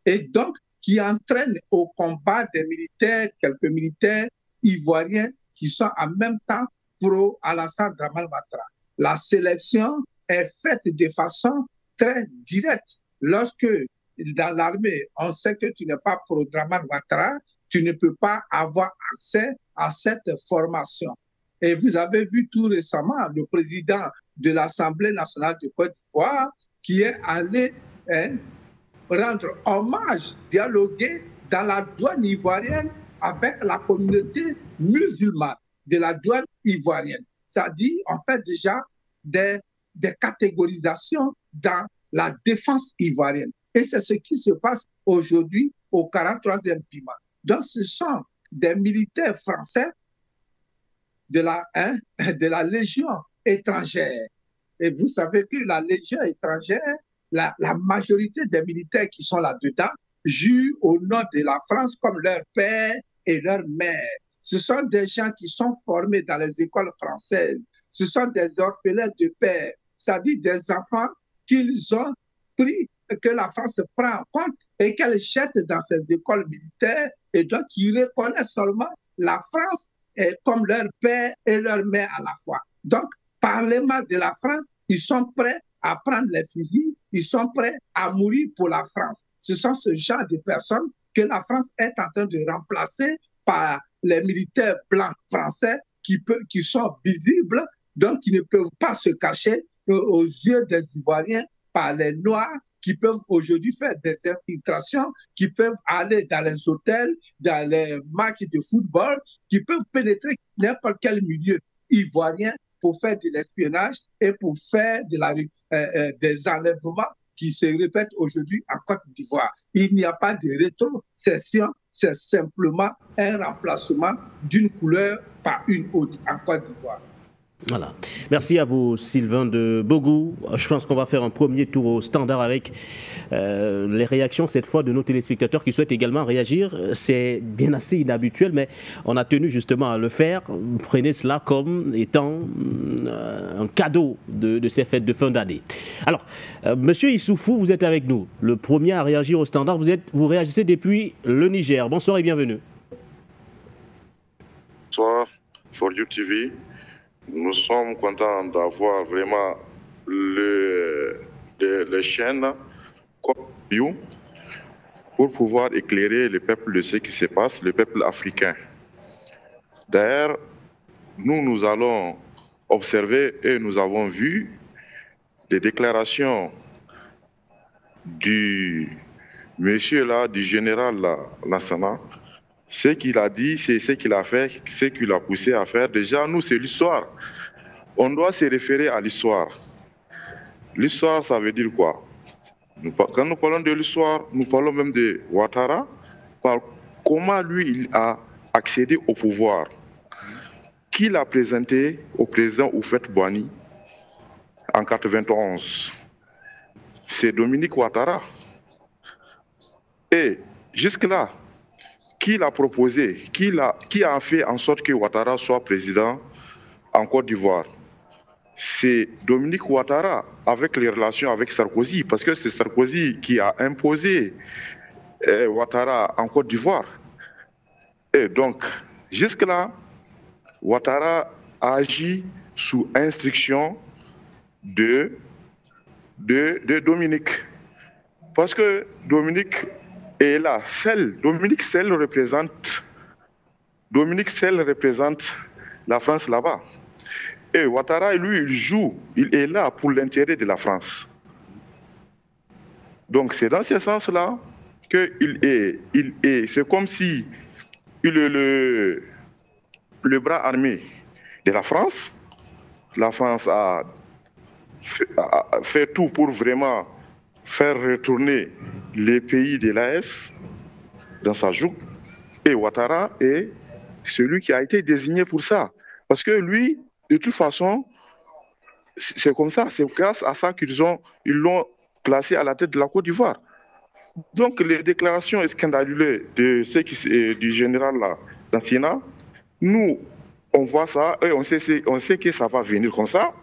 Et donc, qui entraîne au combat des militaires, quelques militaires ivoiriens qui sont en même temps pro Alassane Dramane Ouattara. La sélection est faite de façon très directe. Lorsque dans l'armée, on sait que tu n'es pas pro Dramane Ouattara, tu ne peux pas avoir accès à cette formation. Et vous avez vu tout récemment le président de l'Assemblée nationale de Côte d'Ivoire qui est allé rendre hommage, dialoguer dans la douane ivoirienne avec la communauté musulmane de la douane ivoirienne. C'est-à-dire, on fait déjà des catégorisations dans la défense ivoirienne. Et c'est ce qui se passe aujourd'hui au 43e PIMA. Donc, ce sont des militaires français de la Légion étrangère. Et vous savez que la Légion étrangère, la majorité des militaires qui sont là-dedans jouent au nom de la France comme leur père et leur mère. Ce sont des gens qui sont formés dans les écoles françaises. Ce sont des orphelins de père, c'est-à-dire des enfants qu'ils ont pris, que la France prend en compte et qu'elle jette dans ces écoles militaires, et donc ils reconnaissent seulement la France comme leur père et leur mère à la fois. Donc, parlement de la France, ils sont prêts à prendre les fusils, ils sont prêts à mourir pour la France. Ce sont ce genre de personnes que la France est en train de remplacer par les militaires blancs français qui sont visibles, donc qui ne peuvent pas se cacher aux yeux des Ivoiriens par les Noirs, qui peuvent aujourd'hui faire des infiltrations, qui peuvent aller dans les hôtels, dans les matchs de football, qui peuvent pénétrer n'importe quel milieu ivoirien pour faire de l'espionnage et pour faire des enlèvements qui se répètent aujourd'hui en Côte d'Ivoire. Il n'y a pas de rétrocession, c'est simplement un remplacement d'une couleur par une autre en Côte d'Ivoire. Voilà. Merci à vous, Sylvain de Bogou. Je pense qu'on va faire un premier tour au standard avec les réactions, cette fois, de nos téléspectateurs qui souhaitent également réagir. C'est bien assez inhabituel, mais on a tenu justement à le faire. Prenez cela comme étant un cadeau de ces fêtes de fin d'année. Alors, Monsieur Issoufou, vous êtes avec nous. Le premier à réagir au standard, vous réagissez depuis le Niger. Bonsoir et bienvenue. Bonsoir, For You TV. Nous sommes contents d'avoir vraiment les chaînes comme You pour pouvoir éclairer le peuple de ce qui se passe, le peuple africain. D'ailleurs, nous allons observer et nous avons vu des déclarations du monsieur là, du général Lassana. Ce qu'il a dit, c'est ce qu'il a fait, ce qu'il a poussé à faire. Déjà, nous, c'est l'histoire. On doit se référer à l'histoire. L'histoire, ça veut dire quoi? Quand nous parlons de l'histoire, nous parlons même de Ouattara. Comment lui, il a accédé au pouvoir? Qui l'a présenté au président Houphouët-Boigny en 1991? C'est Dominique Ouattara. Et jusque-là, qui l'a proposé? Qui a fait en sorte que Ouattara soit président en Côte d'Ivoire? C'est Dominique Ouattara avec les relations avec Sarkozy, parce que c'est Sarkozy qui a imposé Ouattara en Côte d'Ivoire. Et donc, jusque-là, Ouattara a agi sous instruction de Dominique. Parce que Dominique est là, Dominique seul représente la France là-bas. Et Ouattara, lui, il est là pour l'intérêt de la France. Donc c'est dans ce sens-là qu'il est, c'est comme si il est le bras armé de la France. La France a fait tout pour vraiment faire retourner les pays de l'AES dans sa joue. Et Ouattara est celui qui a été désigné pour ça. Parce que lui, de toute façon, c'est comme ça, c'est grâce à ça qu'ils l'ont placé à la tête de la Côte d'Ivoire. Donc les déclarations scandaleuses du général Lassana, nous, on voit ça et on sait que ça va venir comme ça.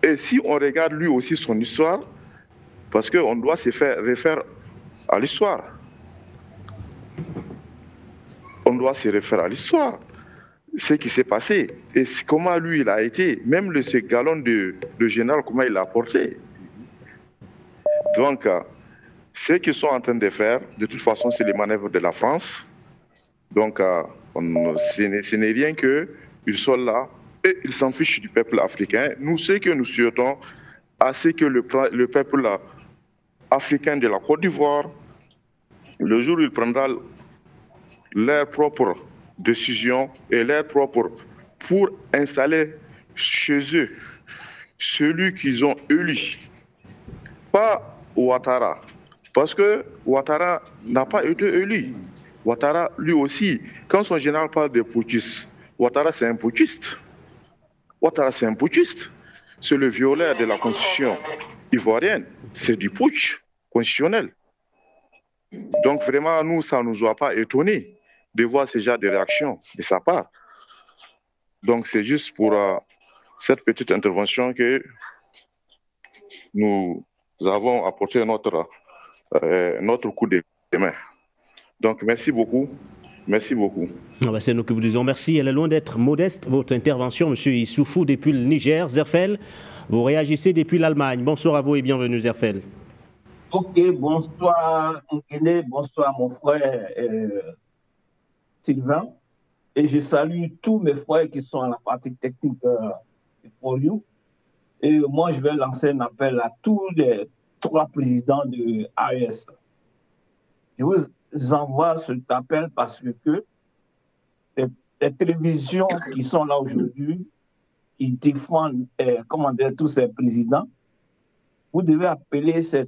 Et si on regarde lui aussi son histoire, parce qu'on doit se référer à l'histoire. On doit se référer à l'histoire. Ce qui s'est passé et comment lui il a été, même ce galon de général, comment il l'a porté. Donc, ce qu'ils sont en train de faire, de toute façon, c'est les manœuvres de la France. Donc, ce n'est rien qu'ils sont là et ils s'en fichent du peuple africain. Nous, ce que nous souhaitons, c'est que le peuple africain de la Côte d'Ivoire, le jour où il prendra leur propre décision et leur propre pour installer chez eux celui qu'ils ont élu pas Ouattara. Parce que Ouattara n'a pas été élu. Ouattara, lui aussi, quand son général parle de putschistes, Ouattara c'est un putschiste. Ouattara c'est un putschiste. C'est le violaire de la constitution ivoirienne. C'est du putsch constitutionnel. Donc vraiment, nous, ça ne nous a pas étonnés de voir ce genre de réaction de sa part. Donc c'est juste pour cette petite intervention que nous avons apporté notre coup de main. Donc merci beaucoup. Merci beaucoup. C'est nous que vous disons merci. Elle est loin d'être modeste, votre intervention, M. Issoufou, depuis le Niger. Zerfel, vous réagissez depuis l'Allemagne. Bonsoir à vous et bienvenue, Zerfel. Ok, bonsoir, Nkene, bonsoir, mon frère Sylvain. Et je salue tous mes frères qui sont à la partie technique pour You. Et moi, je vais lancer un appel à tous les 3 présidents de AES. Je vous envoie cet appel parce que les télévisions qui sont là aujourd'hui, ils défendent tous ces présidents. Vous devez appeler ces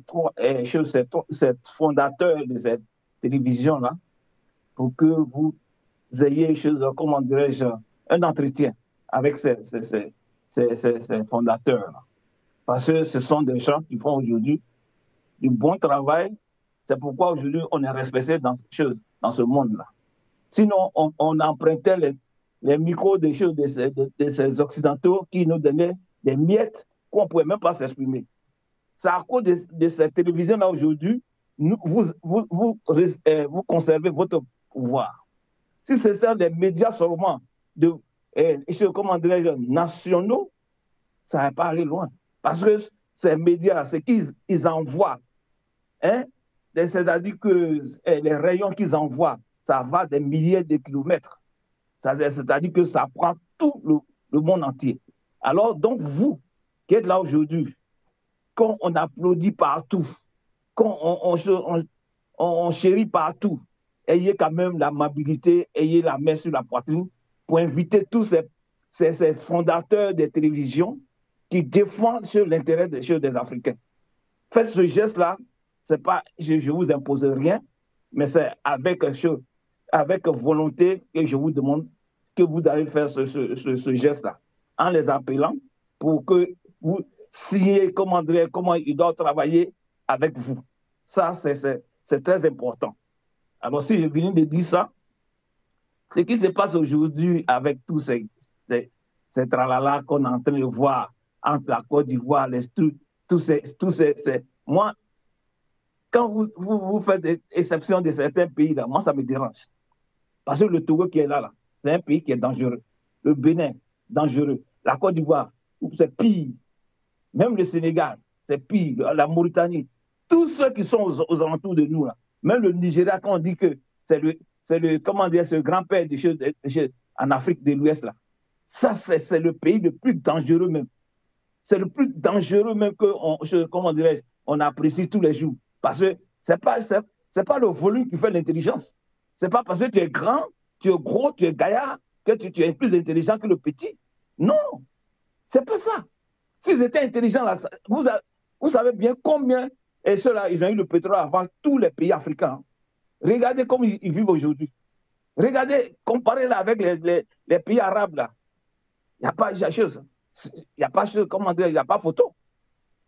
fondateurs de cette télévision-là pour que vous ayez un entretien avec ces fondateurs-là. Parce que ce sont des gens qui font aujourd'hui du bon travail. C'est pourquoi aujourd'hui on est respecté dans ce monde-là. Sinon, on empruntait les micros de ces Occidentaux qui nous donnaient des miettes qu'on ne pouvait même pas s'exprimer. C'est à cause de cette télévision-là aujourd'hui, vous conservez votre pouvoir. Si c'est des médias seulement nationaux, ça ne va pas aller loin. Parce que ces médias, ce qu'ils envoient, c'est-à-dire que les rayons qu'ils envoient, ça va des milliers de kilomètres. C'est-à-dire que ça prend tout le monde entier. Alors, donc, vous qui êtes là aujourd'hui, quand on applaudit partout, quand on chérit partout, ayez quand même l'amabilité, ayez la main sur la poitrine pour inviter tous ces fondateurs des télévisions qui défendent sur l'intérêt des Africains. Faites ce geste-là, c'est pas, je ne vous impose rien, mais c'est avec volonté que je vous demande que vous allez faire ce geste-là, en les appelant pour que vous signiez comment ils doivent travailler avec vous. Ça, c'est très important. Alors, si je viens de dire ça, ce qui se passe aujourd'hui avec tous ces tralala qu'on est en train de voir entre la Côte d'Ivoire, moi, quand vous faites exception de certains pays, là, moi, ça me dérange. Parce que le Togo qui est là, c'est un pays qui est dangereux. Le Bénin, dangereux. La Côte d'Ivoire, c'est pire. Même le Sénégal, c'est pire. La Mauritanie, tous ceux qui sont aux alentours de nous, là, même le Nigeria, quand on dit que c'est ce grand-père en Afrique de l'Ouest, là, ça, c'est le pays le plus dangereux même. C'est le plus dangereux même on apprécie tous les jours. Parce que c'est pas le volume qui fait l'intelligence. C'est pas parce que tu es grand, tu es gros, tu es gaillard, que tu es plus intelligent que le petit. Non, c'est pas ça. S'ils étaient intelligents, là, vous savez bien combien ceux-là, ils ont eu le pétrole avant tous les pays africains. Regardez comment ils vivent aujourd'hui. Regardez, comparez-la avec les pays arabes, là. Il n'y a pas de chose. Il n'y a pas il n'y a pas photo.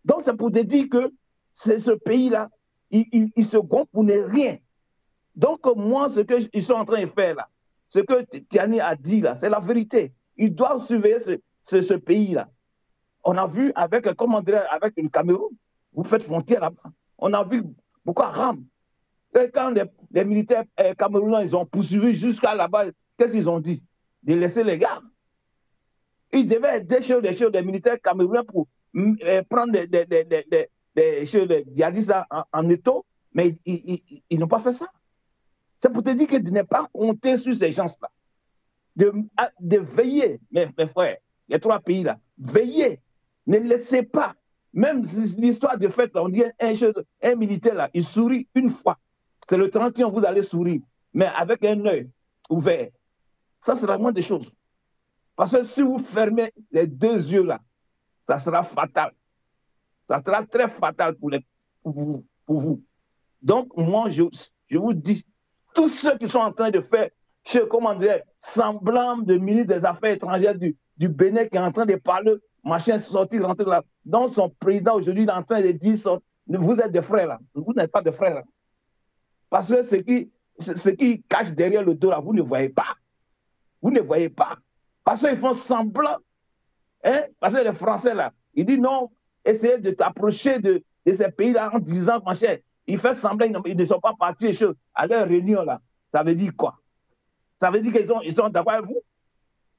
Donc, c'est pour te dire que ce pays-là, il se gonfle pour ne rien. Donc, moi, ce qu'ils sont en train de faire, là, ce que Tiani a dit, là, c'est la vérité. Ils doivent surveiller ce pays-là. On a vu avec le Cameroun, vous faites frontière là-bas. On a vu Boko Haram. Et quand les militaires camerounais, ils ont poursuivi jusqu'à là-bas, qu'est-ce qu'ils ont dit? De laisser les gars. Ils devaient aider des militaires camerounais pour prendre des djihadistes en étau, mais ils n'ont pas fait ça. C'est pour te dire que de ne pas compter sur ces gens-là. De veiller, mes frères, les 3 pays-là, veillez. Ne laissez pas. Même l'histoire de fait, on dit un militaire, là, il sourit une fois. C'est le 31, vous allez sourire, mais avec un œil ouvert. Ça, c'est vraiment des choses. Parce que si vous fermez les 2 yeux, là, ça sera fatal. Ça sera très fatal pour vous. Donc, moi, je vous dis, tous ceux qui sont en train de faire, comment dire, semblant de ministre des Affaires étrangères du Bénin qui est en train de parler, machin, sortir, rentrer là, donc son président aujourd'hui est en train de dire, vous êtes des frères là, vous n'êtes pas des frères là. Parce que ce qui cache derrière le dos là, vous ne voyez pas. Vous ne voyez pas. Parce qu'ils font semblant. Hein? Parce que les Français là, ils disent non, essayez de t'approcher de ces pays-là en disant, machin, ils font semblant, ils ne sont pas partis à leur réunion là. Ça veut dire quoi? Ça veut dire qu'ils sont d'accord avec vous?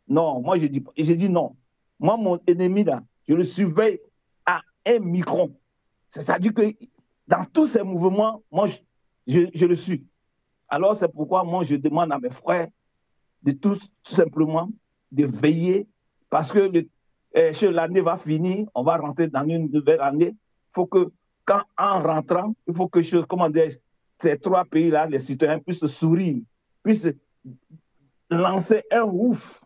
Non, moi je dis non. Moi, mon ennemi là, je le surveille à 1 micron. C'est-à-dire que dans tous ces mouvements, moi je le suis. Alors c'est pourquoi moi je demande à mes frères de tout simplement de veiller parce que l'année va finir, on va rentrer dans une nouvelle année. Il faut que, en rentrant, il faut que ces 3 pays-là, les citoyens puissent sourire, puissent lancer un ouf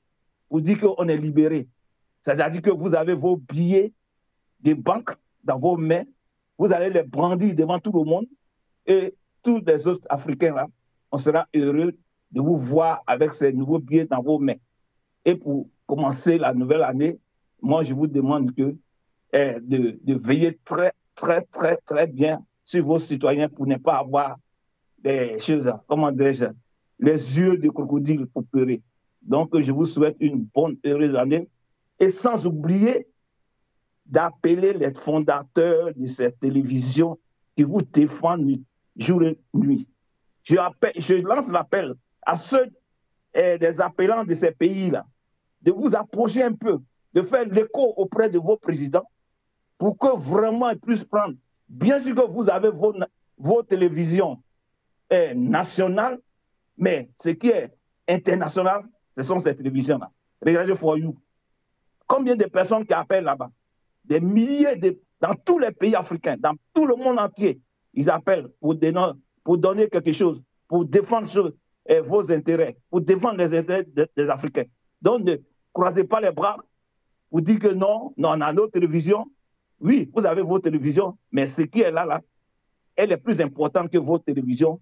pour dire qu'on est libéré. C'est-à-dire que vous avez vos billets de banque dans vos mains, vous allez les brandir devant tout le monde et tous les autres Africains, là, on sera heureux de vous voir avec ces nouveaux billets dans vos mains. Et pour commencer la nouvelle année, moi, je vous demande de veiller très, très, très, très bien sur vos citoyens pour ne pas avoir des choses, comment dirais-je, les yeux de crocodile pour pleurer. Donc, je vous souhaite une bonne, heureuse année. Et sans oublier d'appeler les fondateurs de cette télévision qui vous défendent jour et nuit. Je lance l'appel à ceux des appelants de ces pays-là de vous approcher un peu, de faire l'écho auprès de vos présidents pour que vraiment ils puissent prendre. Bien sûr que vous avez vos télévisions nationales, mais ce qui est international, ce sont ces télévisions-là. Regardez For You. Combien de personnes qui appellent là-bas? Des milliers dans tous les pays africains, dans tout le monde entier, ils appellent pour donner quelque chose, pour défendre vos intérêts, pour défendre les intérêts des Africains. Donc, ne croisez pas les bras pour dire que non, on a nos télévisions. Oui, vous avez vos télévisions, mais ce qui est là, elle est plus importante que vos télévisions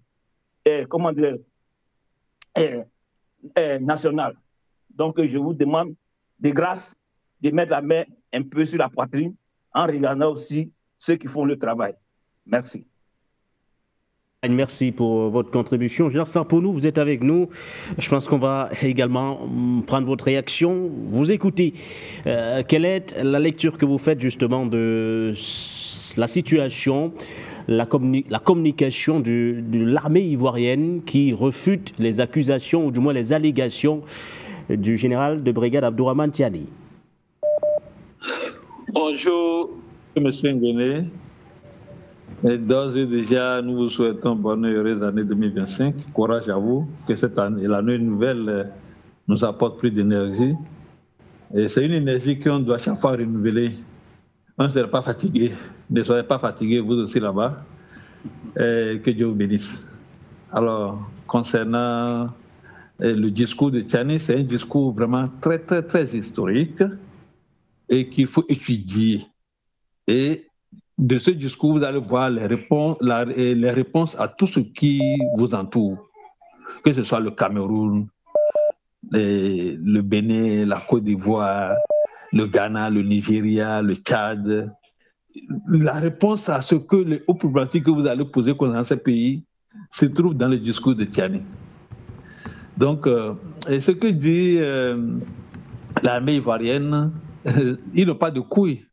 nationales. Donc, je vous demande de grâce de mettre la main un peu sur la poitrine en regardant aussi ceux qui font le travail. Merci. Merci pour votre contribution. Général Sarponou, vous êtes avec nous. Je pense qu'on va également prendre votre réaction. Vous écoutez. Quelle est la lecture que vous faites justement de la situation, la communication de l'armée ivoirienne qui refute les accusations ou du moins les allégations du général de brigade Abdourahmane Tiani? Bonjour, M. Nguéné. Et d'ores et déjà, nous vous souhaitons bonne et heureuse année 2025. Courage à vous, que cette année, l'année nouvelle nous apporte plus d'énergie. Et c'est une énergie qu'on doit chaque fois renouveler. On ne sera pas fatigué. Ne soyez pas fatigués, vous aussi là-bas. Et que Dieu vous bénisse. Alors, concernant le discours de Tiani, c'est un discours vraiment très, très, très historique et qu'il faut étudier. Et de ce discours, vous allez voir les réponses à tout ce qui vous entoure, que ce soit le Cameroun, le Bénin, la Côte d'Ivoire, le Ghana, le Nigeria, le Tchad. La réponse à ce que les hauts problématiques que vous allez poser concernant ces pays se trouve dans le discours de Tiani. Donc, et ce que dit l'armée ivoirienne, ils n'ont pas de couilles,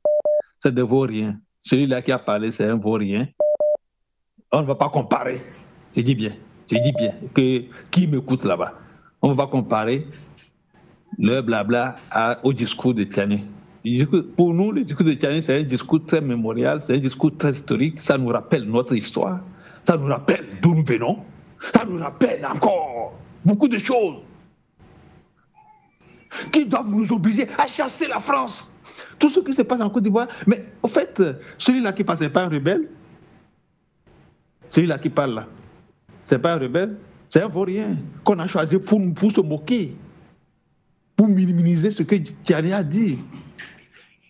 c'est des vauriens. Celui-là qui a parlé, c'est un vaurien. On ne va pas comparer. Je dis bien, que qui m'écoute là-bas. On ne va pas comparer le blabla au discours de Tiani. Pour nous, le discours de Tiani, c'est un discours très mémorial, c'est un discours très historique. Ça nous rappelle notre histoire, ça nous rappelle d'où nous venons, ça nous rappelle encore beaucoup de choses qui doivent nous obliger à chasser la France. Tout ce qui se passe en Côte d'Ivoire. Mais au fait, celui-là qui passe, ce n'est pas un rebelle. Celui-là qui parle là, ce n'est pas un rebelle. C'est un vaurien qu'on a choisi pour se moquer, pour minimiser ce que Tiani a dit.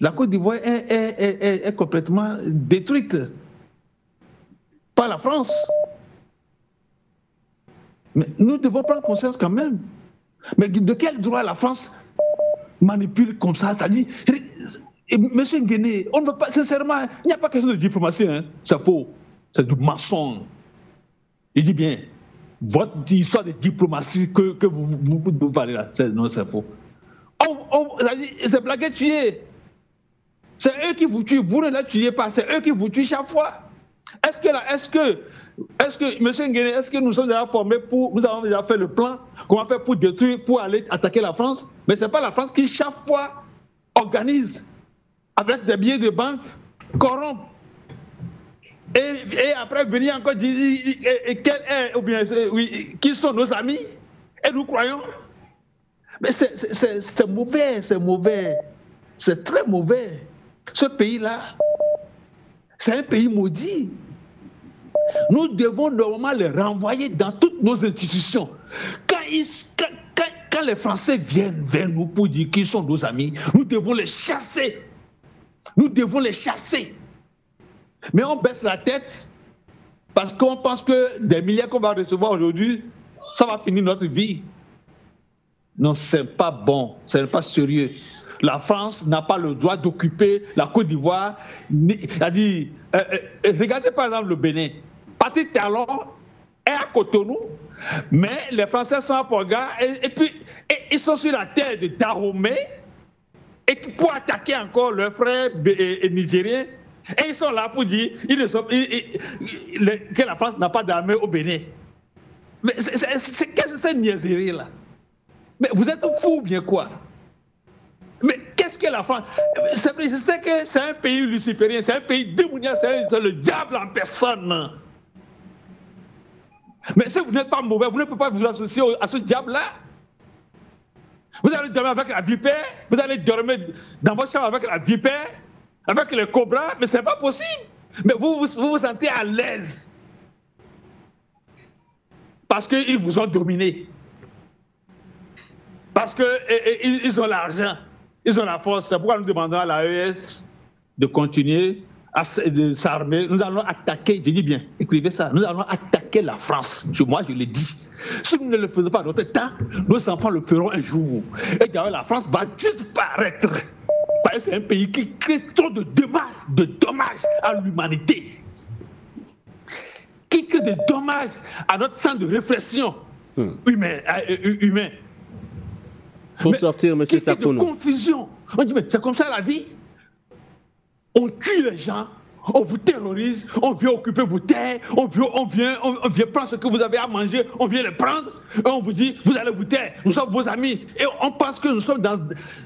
La Côte d'Ivoire est complètement détruite. pas la France. Mais nous devons prendre conscience quand même. Mais de quel droit la France manipule comme ça? C'est-à-dire, monsieur Nguéné, on ne veut pas, sincèrement, il n'y a pas question de diplomatie, hein. C'est faux, c'est du mensonge. Il dit bien, votre histoire de diplomatie que vous parlez là, non, c'est faux. C'est blagué tuer. C'est eux qui vous tuent, vous ne les tuez pas, c'est eux qui vous tuent chaque fois. Est-ce que monsieur Nguéné, est-ce que nous sommes déjà formés nous avons déjà fait le plan qu'on va faire pour détruire, pour aller attaquer la France? Mais ce n'est pas la France qui chaque fois organise avec des billets de banque, corrompt. Et après venir encore dire qui sont nos amis, et nous croyons. Mais c'est mauvais, c'est très mauvais. Ce pays-là, c'est un pays maudit. Nous devons normalement les renvoyer dans toutes nos institutions. Quand les Français viennent vers nous pour dire qu'ils sont nos amis, nous devons les chasser. Nous devons les chasser. Mais on baisse la tête parce qu'on pense que des milliards qu'on va recevoir aujourd'hui, ça va finir notre vie. Non, c'est pas bon, ce n'est pas sérieux. La France n'a pas le droit d'occuper la Côte d'Ivoire. Regardez par exemple le Bénin. Patrick Talon est à Cotonou, mais les Français sont à Porga et puis ils sont sur la terre de Dahomey et pour attaquer encore leurs frères nigériens. Et ils sont là pour dire que la France n'a pas d'armée au Bénin. Mais qu'est-ce que c'est une niaiserie là? Mais vous êtes fous ou bien quoi? Mais qu'est-ce que la France? Je sais que c'est un pays luciférien, c'est un pays démoniaque, c'est le diable en personne. Mais si vous n'êtes pas mauvais, vous ne pouvez pas vous associer à ce diable-là. Vous allez dormir avec la vipère, vous allez dormir dans votre chambre avec la vipère, avec le cobra, mais ce n'est pas possible. Mais vous vous sentez à l'aise. Parce qu'ils vous ont dominé. Parce qu'ils ont l'argent, ils ont la force. C'est pourquoi nous demandons à l'AES de continuer à s'armer. Nous allons attaquer, je dis bien, écrivez ça, nous allons attaquer la France. Moi, je l'ai dit. Si nous ne le faisons pas à notre temps, nos enfants le feront un jour. Et d'ailleurs, la France va disparaître. Parce que c'est un pays qui crée trop de dommages à l'humanité. Qui crée des dommages à notre centre de réflexion humain. Faut sortir, M. Sarkozy. De confusion. On dit, mais c'est comme ça la vie. On tue les gens, on vous terrorise, on vient occuper vos terres, on vient prendre ce que vous avez à manger, on vient les prendre, et on vous dit, vous allez vous taire, nous sommes vos amis. Et on pense que nous sommes dans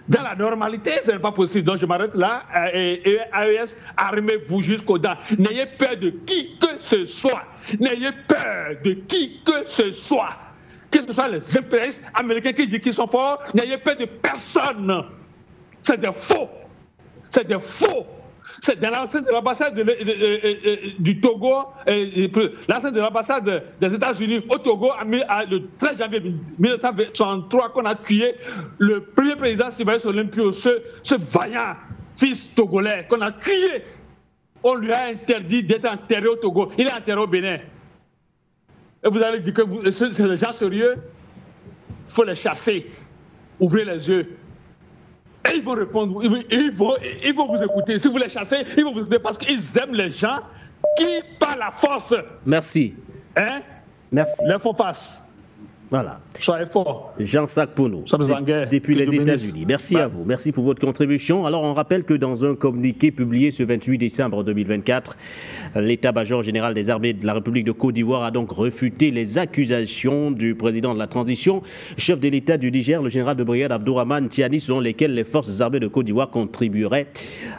la normalité, ce n'est pas possible. Donc je m'arrête là, et AES, armez-vous jusqu'aux dents. N'ayez peur de qui que ce soit. N'ayez peur de qui que ce soit. Que ce soit les impérialistes américains qui disent qu'ils sont forts, n'ayez peur de personne. C'est des faux. C'est des faux. C'est dans l'enceinte de l'ambassade du Togo, l'enceinte de l'ambassade des États-Unis au Togo, le 13 janvier 1963, qu'on a tué le premier président Sylvestre Olympio, ce vaillant fils togolais qu'on a tué. On lui a interdit d'être enterré au Togo. Il est enterré au Bénin. Et vous allez dire que c'est des gens sérieux? Il faut les chasser. Ouvrez les yeux. Et ils vont répondre, ils vont vous écouter. Si vous les chassez, ils vont vous écouter parce qu'ils aiment les gens qui, par la force... Merci. Hein? Merci. Les font face. Voilà. Soyez forts. Jean Sarkozy, depuis les États-Unis. Merci à vous. Merci pour votre contribution. Alors, on rappelle que dans un communiqué publié ce 28 décembre 2024, l'état-major général des armées de la République de Côte d'Ivoire a donc refuté les accusations du président de la transition, chef de l'État du Niger, le général de brigade Abdourahmane Tiani, selon lesquelles les forces armées de Côte d'Ivoire contribueraient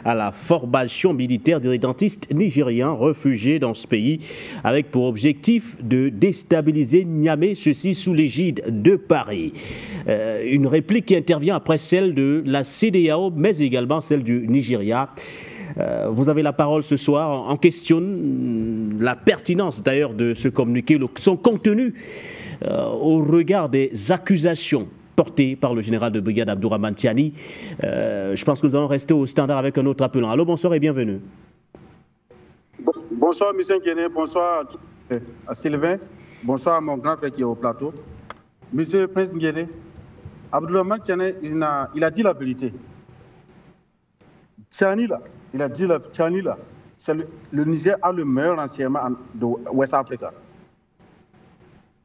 à la formation militaire d'irrédentistes nigériens réfugiés dans ce pays, avec pour objectif de déstabiliser Niamey, ceci sous l'égide de Paris. Une réplique qui intervient après celle de la CEDEAO, mais également celle du Nigeria. Vous avez la parole ce soir. On questionne la pertinence d'ailleurs de ce communiqué, son contenu au regard des accusations portées par le général de brigade Abdourahmane Tiani. Je pense que nous allons rester au standard avec un autre appelant. Allô, bonsoir et bienvenue. Bonsoir, M. Nguéné, bonsoir à Sylvain, bonsoir à mon grand frère qui est au plateau. Monsieur le Prince Nguéné, Abdourahmane Tiani, il a dit la vérité. Tiani, là, il a dit Tiani, là, le Niger a le meilleur renseignement de West Africa.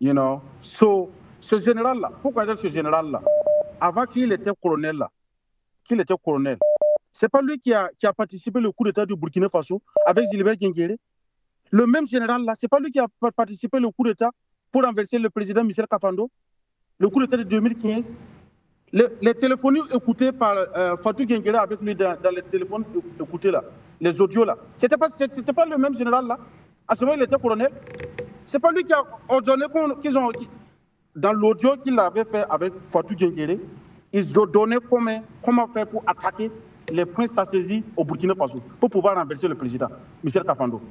You know, so, ce général-là, pourquoi dire ce général-là? Avant qu'il était colonel, c'est pas lui qui a participé au coup d'État du Burkina Faso avec Gilbert Guinguéré. Le même général-là, c'est pas lui qui a participé au coup d'État pour renverser le président Michel Kafando, le coup d'État de 2015. Les téléphonies écoutées par Fatou Guinguéré avec lui dans les téléphones écoutés là, les audios là, c'était pas le même général-là. À ce moment, il était colonel. C'est pas lui qui a ordonné qu'ils ont, dans l'audio qu'il avait fait avec Fatou Guinguéré, ils ont donné comment faire pour attaquer les princes Sassezi au Burkina Faso pour pouvoir renverser le président, Michel Kafando.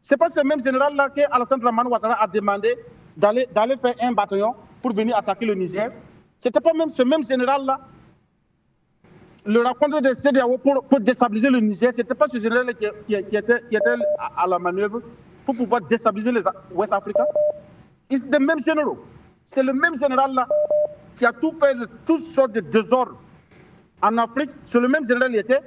Ce n'est pas ce même général-là qu'Alassane Dramane Ouattara a demandé d'aller faire un bataillon pour venir attaquer le Niger. Ce n'était pas même ce même général-là. Le rencontre de CEDEAO pour déstabiliser le Niger, ce n'était pas ce général qui était à la manœuvre pour pouvoir déstabiliser les Ouest Africains. C'est le même général. C'est le même général-là qui a tout fait, toutes sortes de désordres en Afrique. C'est le même général qui était.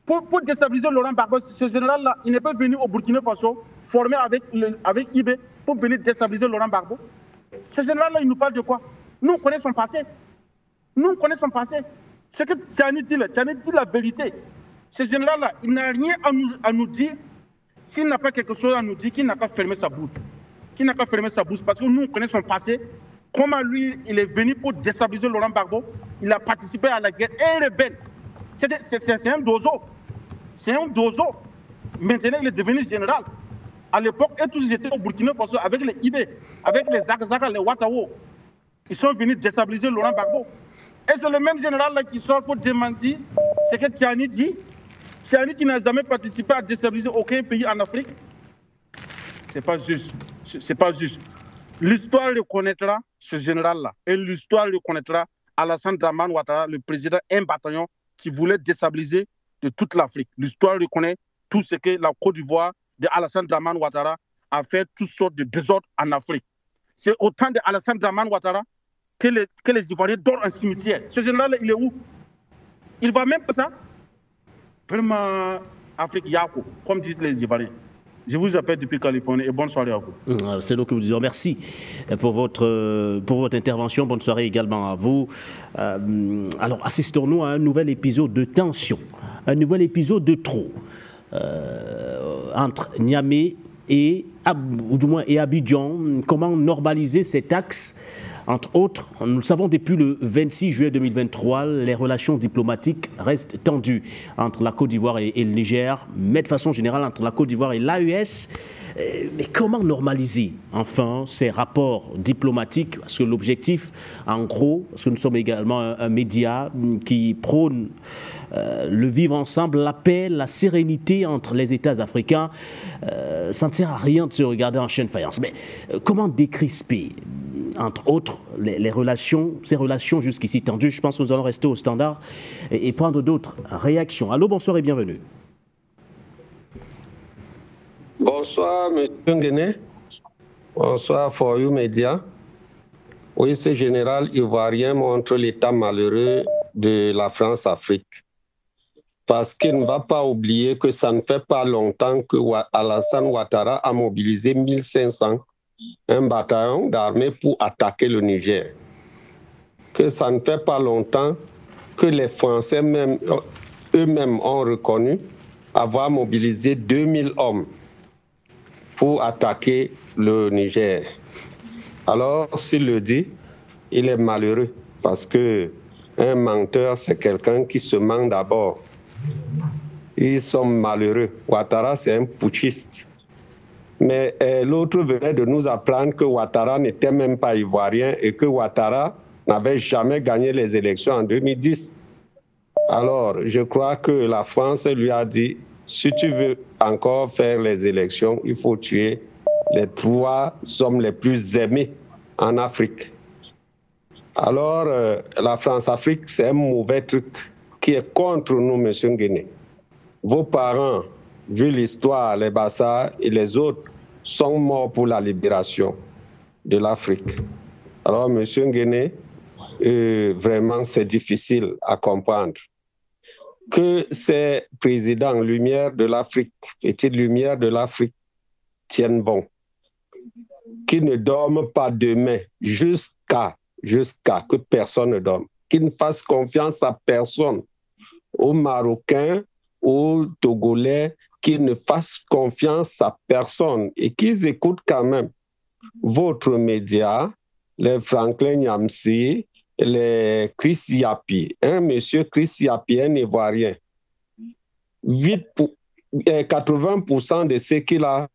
Pour déstabiliser Laurent Gbagbo, ce général-là, il n'est pas venu au Burkina Faso formé avec IB pour venir déstabiliser Laurent Gbagbo. Ce général-là, il nous parle de quoi? Nous, on connaît son passé. Ce que Tiani dit la vérité. Ce général-là, il n'a rien à nous dire. S'il n'a pas quelque chose à nous dire, qu'il n'a qu'à fermer sa bouche. Parce que nous, on connaît son passé. Comment lui, il est venu pour déstabiliser Laurent Gbagbo. Il a participé à la guerre et rebelle. C'est un dozo. Maintenant, il est devenu général. À l'époque, et tous ils étaient au Burkina Faso avec les IB, avec les Zagzaga, les Ouattao. Ils sont venus déstabiliser Laurent Gbagbo. Et c'est le même général là qui sort pour démentir ce que Tiani dit. Tiani qui n'a jamais participé à déstabiliser aucun pays en Afrique. C'est pas juste. L'histoire reconnaîtra ce général-là. Et l'histoire reconnaîtra Alassane Dramane Ouattara, le président, un bataillon qui voulait déstabiliser de toute l'Afrique. L'histoire reconnaît tout ce que la Côte d'Ivoire de Alassane Dramane Ouattara a fait, toutes sortes de désordres en Afrique. C'est au temps de Alassane Dramane Ouattara que les Ivoiriens dorment un cimetière. Ce général-là, il est où? Il va même pas ça. Vraiment, Afrique Yako, comme disent les Ivoiriens. Je vous appelle depuis Californie et bonne soirée à vous. C'est donc que vous disons merci pour votre intervention. Bonne soirée également à vous. Alors, assistons-nous à un nouvel épisode de tension, un nouvel épisode de trop entre Niamey et Abidjan. Comment normaliser cet axe? Entre autres, nous le savons depuis le 26 juillet 2023, les relations diplomatiques restent tendues entre la Côte d'Ivoire et le Niger, mais de façon générale entre la Côte d'Ivoire et l'AES. Mais comment normaliser enfin ces rapports diplomatiques? Parce que l'objectif, en gros, parce que nous sommes également un média qui prône le vivre ensemble, la paix, la sérénité entre les États africains, ça ne sert à rien de se regarder en chaîne faïence. Mais comment décrisper, entre autres, ces relations jusqu'ici tendues? Je pense que nous allons rester au standard et prendre d'autres réactions. Allô, bonsoir et bienvenue. Bonsoir, M. Nguéné. Bonsoir, For You Media. Oui, ce général ivoirien montre l'état malheureux de la France-Afrique. Parce qu'il ne va pas oublier que ça ne fait pas longtemps que Alassane Ouattara a mobilisé 1500, un bataillon d'armée pour attaquer le Niger. Que ça ne fait pas longtemps que les Français eux-mêmes ont reconnu avoir mobilisé 2000 hommes pour attaquer le Niger. Alors, s'il le dit, il est malheureux parce que un menteur, c'est quelqu'un qui se ment d'abord. Ils sont malheureux. Ouattara, c'est un putschiste. Mais l'autre venait de nous apprendre que Ouattara n'était même pas ivoirien et que Ouattara n'avait jamais gagné les élections en 2010. Alors, je crois que la France lui a dit, si tu veux encore faire les élections, il faut tuer les 3 hommes les plus aimés en Afrique. Alors, la France-Afrique, c'est un mauvais truc qui est contre nous, M. Nguéné. Vos parents vu l'histoire, les Bassa et les autres sont morts pour la libération de l'Afrique. Alors, M. Nguéné, vraiment, c'est difficile à comprendre que ces présidents lumière de l'Afrique, petite lumière de l'Afrique, tiennent bon, qu'ils ne dorment pas demain jusqu'à que personne ne dorme, qu'ils ne fassent confiance à personne, aux Marocains, aux Togolais, qu'ils ne fassent confiance à personne et qu'ils écoutent quand même votre média, les Franklin Nyamsi, les Chris Yapi. Monsieur Chris Yapi, un Ivoirien. 80% de ce qu'il a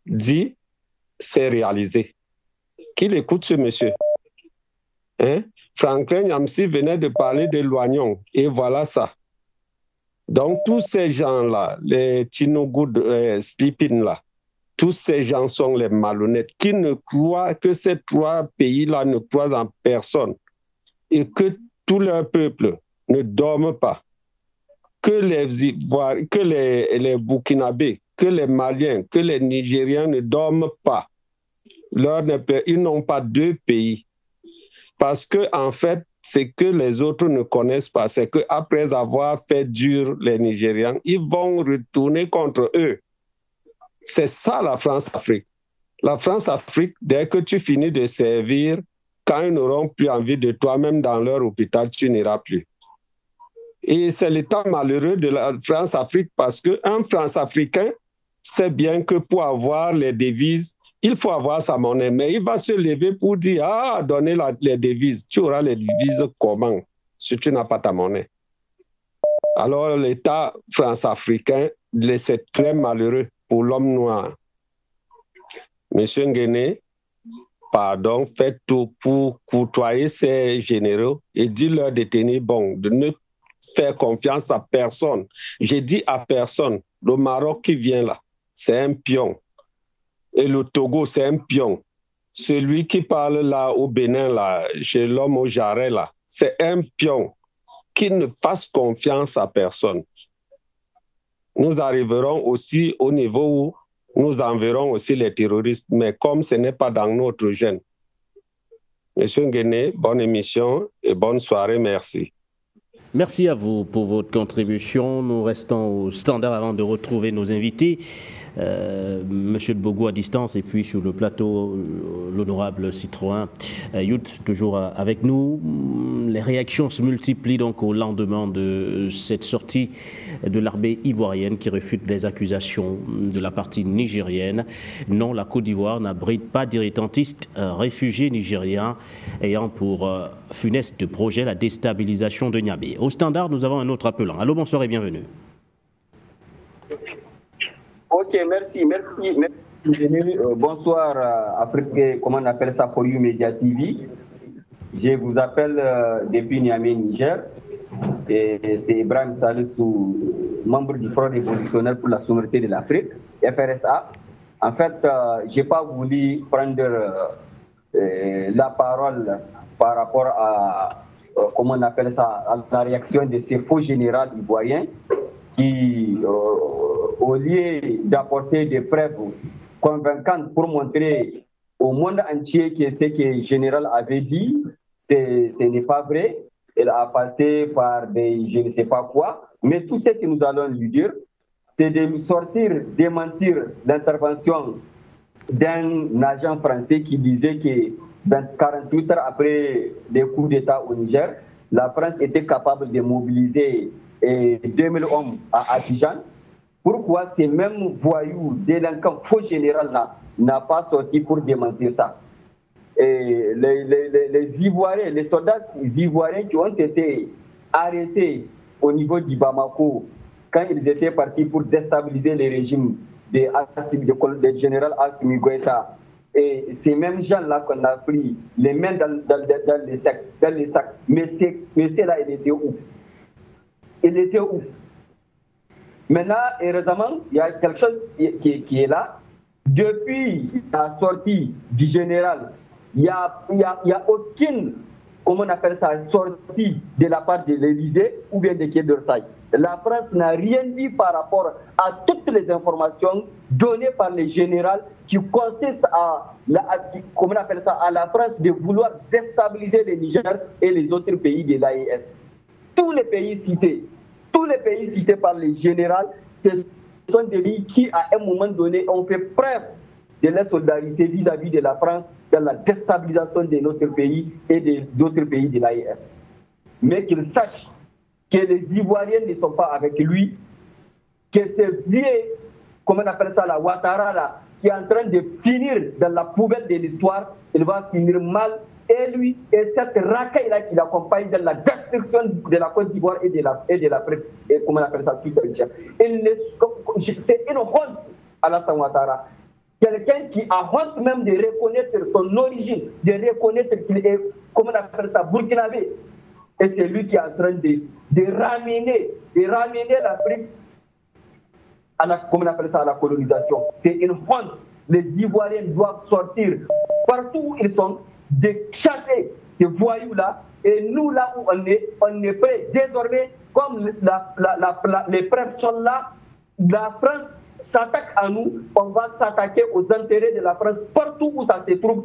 dit, c'est réalisé. Qu'il écoute ce monsieur. Franklin Nyamsi venait de parler de Loignon, et voilà ça. Donc, tous ces gens-là, les Tinogoud, Slipin là, tous ces gens sont les malhonnêtes qui ne croient que ces trois pays-là ne croient en personne et que tout leur peuple ne dorme pas, que les Burkinabés, que les Maliens, que les Nigériens ne dorment pas. Ils n'ont pas deux pays. Parce que, en fait, c'est que les autres ne connaissent pas, c'est qu'après avoir fait dur les Nigérians, ils vont retourner contre eux. C'est ça la France-Afrique. La France-Afrique, dès que tu finis de servir, quand ils n'auront plus envie de toi, même dans leur hôpital, tu n'iras plus. Et c'est l'état malheureux de la France-Afrique parce qu'un France-Africain sait bien que pour avoir les devises, il faut avoir sa monnaie, mais il va se lever pour dire « Ah, donnez les devises. Tu auras les devises comment si tu n'as pas ta monnaie ?» Alors l'État france-africain, c'est très malheureux pour l'homme noir. Monsieur Nguéné, pardon, faites tout pour courtoyer ces généraux et dis-leur de tenir bon, de ne faire confiance à personne. J'ai dit à personne, le Maroc qui vient là, c'est un pion. Et le Togo, c'est un pion. Celui qui parle là au Bénin, là, chez l'homme au jarret, là, c'est un pion. Qui ne fasse confiance à personne. Nous arriverons aussi au niveau où nous enverrons aussi les terroristes, mais comme ce n'est pas dans notre gène. Monsieur Nguéné, bonne émission et bonne soirée, merci. Merci à vous pour votre contribution. Nous restons au standard avant de retrouver nos invités. Monsieur de Bogo à distance et puis sur le plateau, l'honorable Citroën Youth toujours avec nous. Les réactions se multiplient donc au lendemain de cette sortie de l'armée ivoirienne qui refute les accusations de la partie nigérienne. Non, la Côte d'Ivoire n'abrite pas d'irrédentistes réfugiés nigériens ayant pour funeste projet la déstabilisation de Niamey. Au standard, nous avons un autre appelant. Allô, bonsoir et bienvenue. Ok, merci. Bonsoir Afrique, comment on appelle ça, For You Media TV. Je vous appelle depuis Niamey, Niger. Et c'est Ibrahim Salissou, membre du Front révolutionnaire pour la souveraineté de l'Afrique, FRSA. En fait, je n'ai pas voulu prendre la parole par rapport à, comment on appelle ça, à la réaction de ces faux généraux ivoiriens qui, au lieu d'apporter des preuves convaincantes pour montrer au monde entier que ce que le général avait dit, ce n'est pas vrai. Il a passé par des je ne sais pas quoi. Mais tout ce que nous allons lui dire, c'est de sortir, démentir l'intervention d'un agent français qui disait que 48 heures après des coups d'État au Niger, la France était capable de mobiliser 2000 hommes à Abidjan. Pourquoi ces mêmes voyous, délinquants, faux généraux-là n'a pas sorti pour démentir ça? Et les Ivoiriens, les soldats ivoiriens qui ont été arrêtés au niveau du Bamako quand ils étaient partis pour déstabiliser le régime du général Assimi Goïta, et ces mêmes gens-là qu'on a pris les mains dans les sacs. Mais là, il était où? Maintenant, heureusement, il y a quelque chose qui est là. Depuis la sortie du général, il n'y a aucune, comment on appelle ça, sortie de la part de l'Élysée ou bien de Quai d'Orsay. la France n'a rien dit par rapport à toutes les informations données par les généraux qui consistent à la France de vouloir déstabiliser le Niger et les autres pays de l'AES. Tous les pays cités par les généraux, ce sont des pays qui, à un moment donné, ont fait preuve de la solidarité vis-à-vis de la France dans la déstabilisation de notre pays et d'autres pays de l'AES. Mais qu'ils sachent que les Ivoiriens ne sont pas avec lui, que ce vieux, la Ouattara, là, qui est en train de finir dans la poubelle de l'histoire, il va finir mal. Et lui, et cette racaille-là qui l'accompagne dans la destruction de la Côte d'Ivoire et de la c'est une honte, Alassane Ouattara. Quelqu'un qui a honte même de reconnaître son origine, de reconnaître qu'il est, burkinabé. Et c'est lui qui est en train de ramener l'Afrique à la colonisation. C'est une honte. Les Ivoiriens doivent sortir partout où ils sont, de chasser ces voyous-là. Et nous, là où on est prêts. Désormais, comme les preuves sont là, la France s'attaque à nous, on va s'attaquer aux intérêts de la France partout où ça se trouve.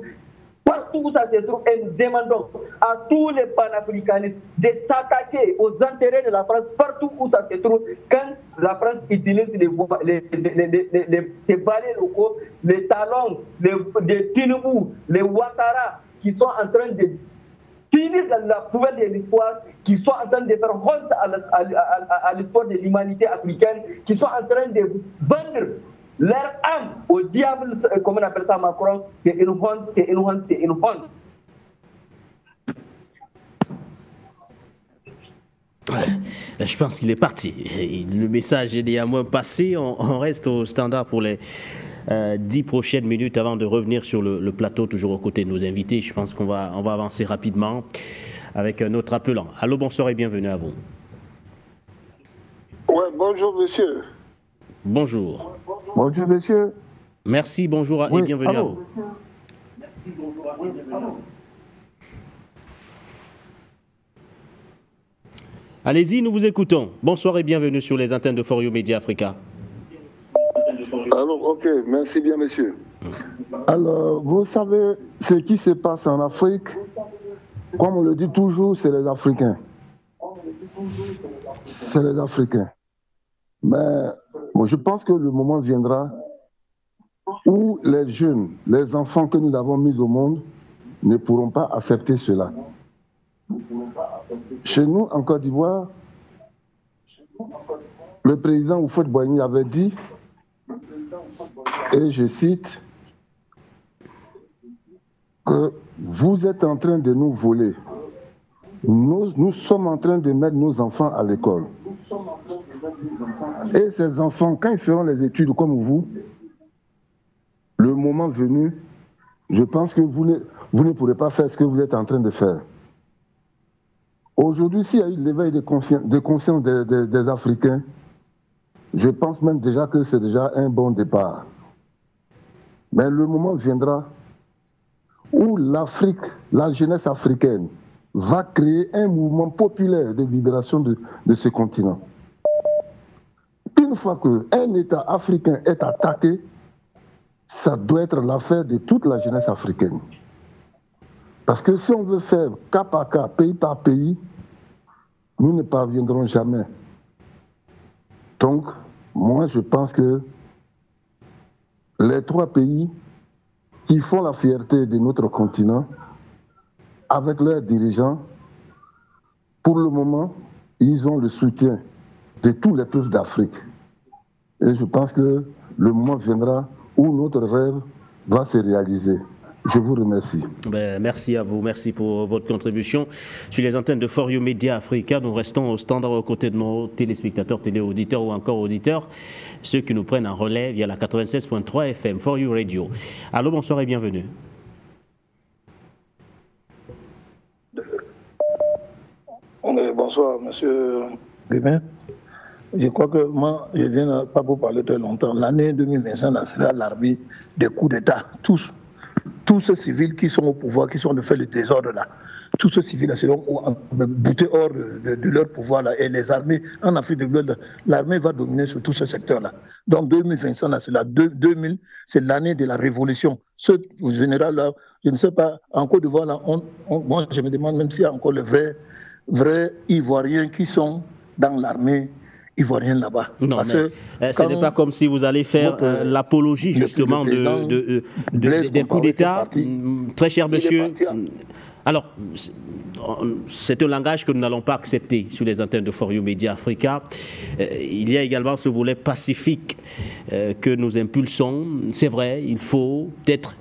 Partout où ça se trouve, et nous demandons à tous les panafricanistes de s'attaquer aux intérêts de la France partout où ça se trouve. Quand la France utilise ces balais locaux, les talons, les Tinubu, les Ouattara, qui sont en train de finir dans la poubelle de l'histoire, qui sont en train de faire honte à l'histoire de l'humanité africaine, qui sont en train de vendre leur âme au diable, comme on appelle ça Macron, c'est une honte, c'est une honte, c'est une honte. Je pense qu'il est parti. Le message est néanmoins passé. On reste au standard pour les 10 prochaines minutes avant de revenir sur le plateau, toujours aux côtés de nos invités. Je pense qu'on va avancer rapidement avec un autre appelant. Allô, bonsoir et bienvenue à vous. Ouais, bonjour monsieur. Bonjour. Bonjour monsieur. Merci, bonjour et bienvenue à vous. Allez-y, nous vous écoutons. Bonsoir et bienvenue sur les antennes de For You Media Africa. Alors, ok, merci bien monsieur. Alors, vous savez ce qui se passe en Afrique, comme on le dit toujours, c'est les Africains. C'est les Africains. Mais bon, je pense que le moment viendra où les jeunes, les enfants que nous avons mis au monde ne pourront pas accepter cela. Chez nous, en Côte d'Ivoire, le président Houphouët-Boigny avait dit, et je cite, que vous êtes en train de nous voler. Nous sommes en train de mettre nos enfants à l'école. Et ces enfants, quand ils feront les études comme vous, le moment venu, je pense que vous ne pourrez pas faire ce que vous êtes en train de faire. Aujourd'hui, s'il y a eu l'éveil de conscience des Africains, je pense même déjà que c'est déjà un bon départ. Mais le moment viendra où l'Afrique, la jeunesse africaine, va créer un mouvement populaire de libération de ce continent. Une fois qu'un État africain est attaqué, ça doit être l'affaire de toute la jeunesse africaine. Parce que si on veut faire cas par cas, pays par pays, nous ne parviendrons jamais. Donc, moi, je pense que les 3 pays qui font la fierté de notre continent, avec leurs dirigeants, pour le moment, ils ont le soutien de tous les peuples d'Afrique. Et je pense que le moment viendra où notre rêve va se réaliser. Je vous remercie. Merci à vous, merci pour votre contribution. Sur les antennes de For You Media Africa, nous restons au standard aux côtés de nos téléspectateurs, téléauditeurs ou encore auditeurs, ceux qui nous prennent en relais via la 96.3 FM, For You Radio. Allô, bonsoir et bienvenue. Bonsoir, monsieur Guémin. Je crois que moi, je ne viens pas vous parler très longtemps. L'année 2025 sera l'arbitre des coups d'État. Tous ces civils qui sont au pouvoir, qui sont de faire le désordre là. tous ceux civils seront boutés hors de leur pouvoir là, et les armées en Afrique de l'Ouest, l'armée va dominer sur tout ce secteur-là. Donc 2025, c'est l'année de la révolution. Ce général-là, je ne sais pas, en Côte d'Ivoire, là, moi je me demande même s'il y a encore les vrais Ivoiriens qui sont dans l'armée ivoirienne là-bas. Non, mais ce n'est pas comme si vous allez faire l'apologie justement des coups d'État. Très cher monsieur. Alors, c'est un langage que nous n'allons pas accepter sur les antennes de For You Media Africa. Il y a également ce volet pacifique que nous impulsons. C'est vrai, il faut peut-être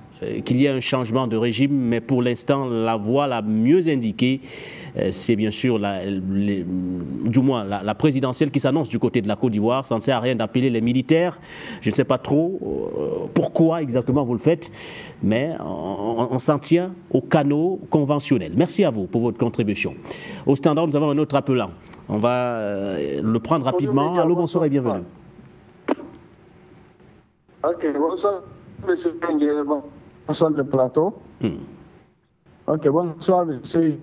qu'il y ait un changement de régime, mais pour l'instant, la voie la mieux indiquée, c'est bien sûr du moins la présidentielle qui s'annonce du côté de la Côte d'Ivoire. Ça ne sert à rien d'appeler les militaires. Je ne sais pas trop pourquoi exactement vous le faites, mais on s'en tient aux canaux conventionnels. Merci à vous pour votre contribution. Au standard, nous avons un autre appelant. On va le prendre rapidement. Allô, bonsoir et bienvenue. Ok, bonsoir, monsieur. Bonsoir le plateau. Ok, bonsoir monsieur.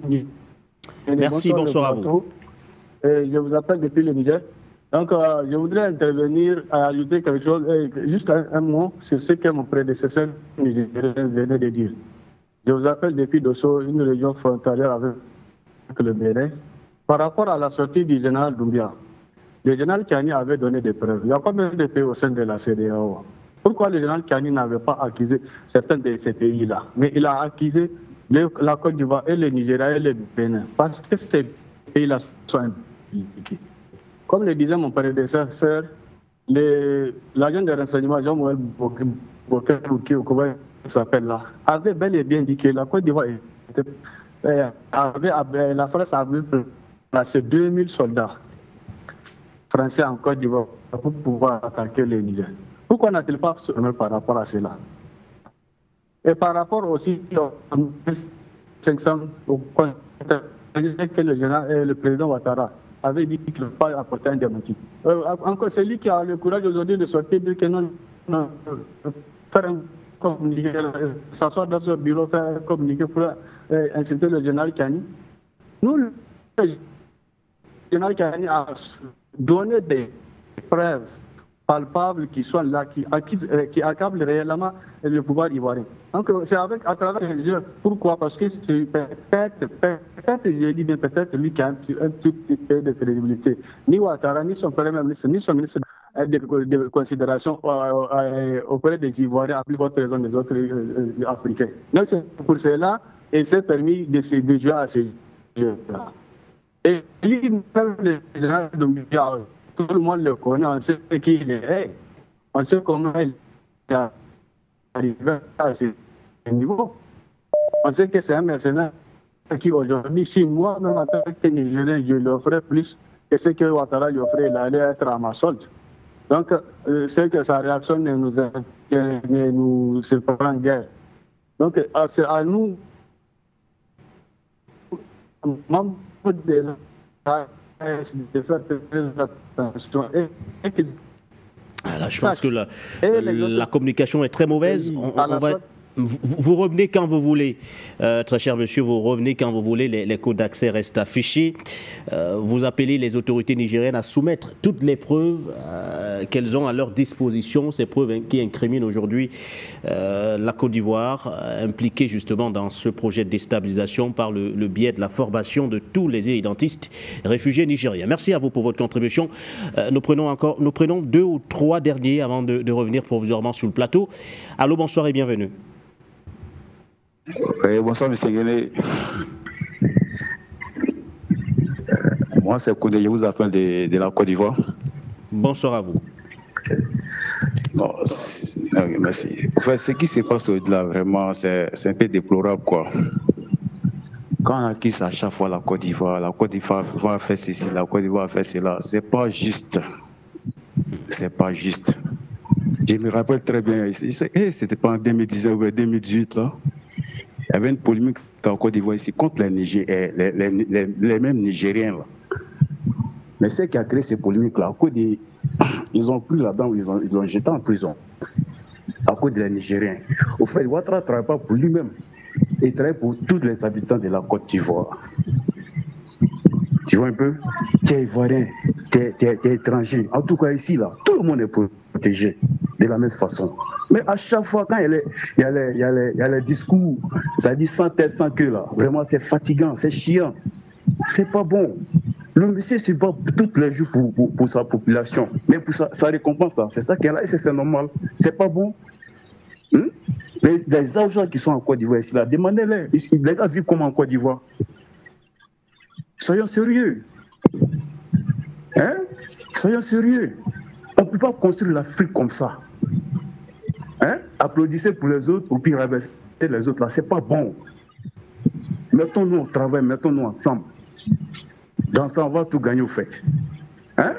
Merci, bonsoir à vous. Je vous appelle depuis le Niger. Donc, je voudrais intervenir à ajouter quelque chose, juste un mot sur ce que mon prédécesseur venait de dire. Je vous appelle depuis Dosso, une région frontalière avec le Bénin. Par rapport à la sortie du général Doumbia, le général Kani avait donné des preuves. Il y a combien de pays au sein de la CEDEAO? Pourquoi le général Kani n'avait pas accusé certains de ces pays-là? Mais il a accusé la Côte d'Ivoire et le Nigeria et le Bénin, parce que ces pays-là sont impliqués. Comme le disait mon prédécesseur, l'agent de renseignement Jean-Noël Boké, s'appelle là, avait bel et bien dit que la Côte d'Ivoire la France avait placé 2000 soldats français en Côte d'Ivoire pour pouvoir attaquer le Niger. Pourquoi n'a-t-il pas fait par rapport à cela? Et par rapport aussi aux 500 que le président Ouattara avait dit qu'il ne pas apporter un démenti. Encore, c'est lui qui a le courage aujourd'hui de sortir et dire que non, faire un communiqué, s'asseoir dans son bureau, faire un communiqué pour insulter le général Kani. Nous, le général Kani a donné des preuves palpables qui sont là, qui accablent réellement le pouvoir ivoirien. Donc c'est à travers les jeux. Pourquoi? Parce que c'est peut-être, j'ai dit bien peut-être, lui qui a un tout petit peu de crédibilité. Ni Ouattara, ni son premier ministre, ni son ministre de considération auprès des Ivoiriens, à plus forte raison des autres Africains. Donc c'est pour cela, il s'est permis de jouer à ces jeux-là. Et lui, même le général Doumbia, tout le monde le connaît, on sait qui il est, on sait comment il est arrivé à ce niveau. On sait que c'est un mercenaire qui aujourd'hui, si moi, même en tant que Nigérien, je lui offrais plus que ce que Ouattara lui offrait, il allait être à ma solde. Donc, c'est que sa réaction ne nous surprend guère. Donc, c'est à nous, membres de de faire très attention. Je pense que la communication est très mauvaise. Vous revenez quand vous voulez, très cher monsieur, vous revenez quand vous voulez, les codes d'accès restent affichés. Vous appelez les autorités nigériennes à soumettre toutes les preuves qu'elles ont à leur disposition, ces preuves qui incriminent aujourd'hui la Côte d'Ivoire, impliquée justement dans ce projet de déstabilisation par le biais de la formation de tous les irrédentistes réfugiés nigériens. Merci à vous pour votre contribution. Nous prenons 2 ou 3 derniers avant de revenir provisoirement sur le plateau. Allô, bonsoir et bienvenue. Oui, bonsoir, M. Guéné. Moi, c'est Koudé, je vous appelle de la Côte d'Ivoire. Bonsoir à vous. Bon, merci. Enfin, ce qui se passe au-delà, vraiment, c'est un peu déplorable, quoi. Quand on accuse à chaque fois la Côte d'Ivoire va faire ceci, la Côte d'Ivoire va faire cela, c'est pas juste. C'est pas juste. Je me rappelle très bien, c'était pas en 2019 ou 2018, là. Il y avait une polémique en Côte d'Ivoire ici contre les mêmes Nigériens. Là. Mais ce qui a créé ces polémiques-là, ils ont pris là-dedans, ils l'ont jeté en prison à cause des Nigériens. Au fait, Ouattara ne travaille pas pour lui-même. et travaille pour tous les habitants de la Côte d'Ivoire. Tu vois un peu? Tu es ivoirien, tu es étranger. En tout cas, ici, là, tout le monde est protégé de la même façon. Mais à chaque fois, quand il y a les discours, ça dit sans tête, sans queue, là, vraiment, c'est fatigant, c'est chiant. C'est pas bon. Le monsieur se bat tous les jours pour sa population. Mais pour sa récompense, c'est ça qu'elle a et c'est normal. C'est pas bon. Les agents qui sont en Côte d'Ivoire ici, là, demandez-les. Les gars vivent comme en Côte d'Ivoire. Soyons sérieux. Hein? Soyons sérieux. On ne peut pas construire l'Afrique comme ça. Hein? Applaudissez pour les autres, ou puis rabaisser les autres, là. C'est pas bon. Mettons-nous au travail, mettons-nous ensemble. Dans ça, on va tout gagner au fait. Hein?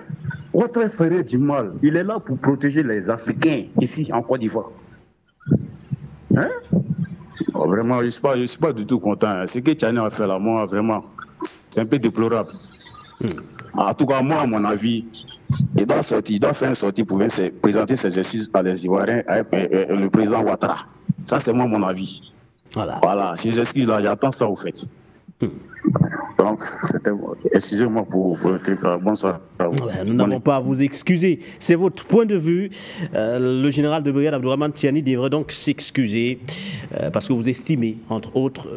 Ouattara ferait du mal. Il est là pour protéger les Africains, ici, en Côte d'Ivoire. Hein? Oh, vraiment, je ne suis pas du tout content. Ce que Tiani a fait là, moi, vraiment, c'est un peu déplorable. En tout cas, moi, à mon avis, il doit faire une sortie pour présenter ses excuses à les Ivoiriens avec le président Ouattara. Ça, c'est moi, mon avis. Voilà, ces excuses là, j'attends ça au fait. Donc, c'était. Excusez-moi pour le truc. Bonsoir. Nous n'avons pas à vous excuser. C'est votre point de vue. Le général de brigade Abdourahmane Tiani devrait donc s'excuser parce que vous estimez, entre autres,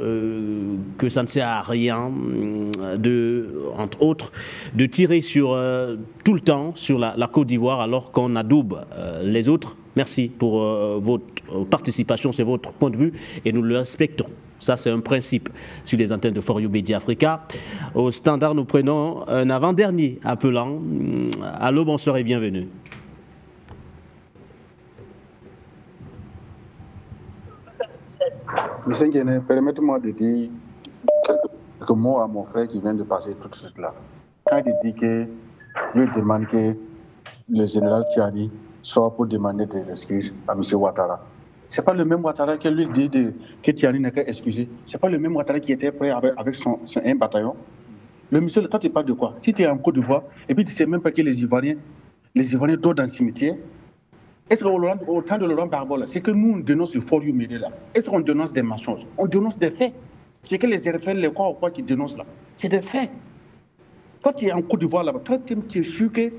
que ça ne sert à rien, entre autres, de tirer sur tout le temps sur la Côte d'Ivoire alors qu'on adoube les autres. Merci pour votre participation, c'est votre point de vue et nous le respectons. Ça, c'est un principe sur les antennes de For You Media Africa. Au standard, nous prenons un avant-dernier appelant. Allô, bonsoir et bienvenue. Monsieur Nguéné, permettez-moi de dire quelques mots à mon frère qui vient de passer tout de suite là. Quand il dit que lui demande que le général Tiani soit pour demander des excuses à M. Ouattara. Ce n'est pas le même Ouattara qui lui dit que Tiani n'est qu'à excuser. Ce n'est pas le même Ouattara qui était prêt avec son bataillon. Le monsieur, toi, tu parles de quoi? Si tu es en Côte d'Ivoire et puis tu ne sais même pas que les Ivoiriens dorment dans le cimetière, est-ce qu'au temps de Laurent Gbagbo, c'est que nous, on dénonce le For You Media là? Est-ce qu'on dénonce des mensonges? On dénonce des faits. C'est que les RFL, les quoi ou quoi qui dénoncent là, c'est des faits. Toi, tu es en Côte d'Ivoire là-bas, toi, tu es sûr que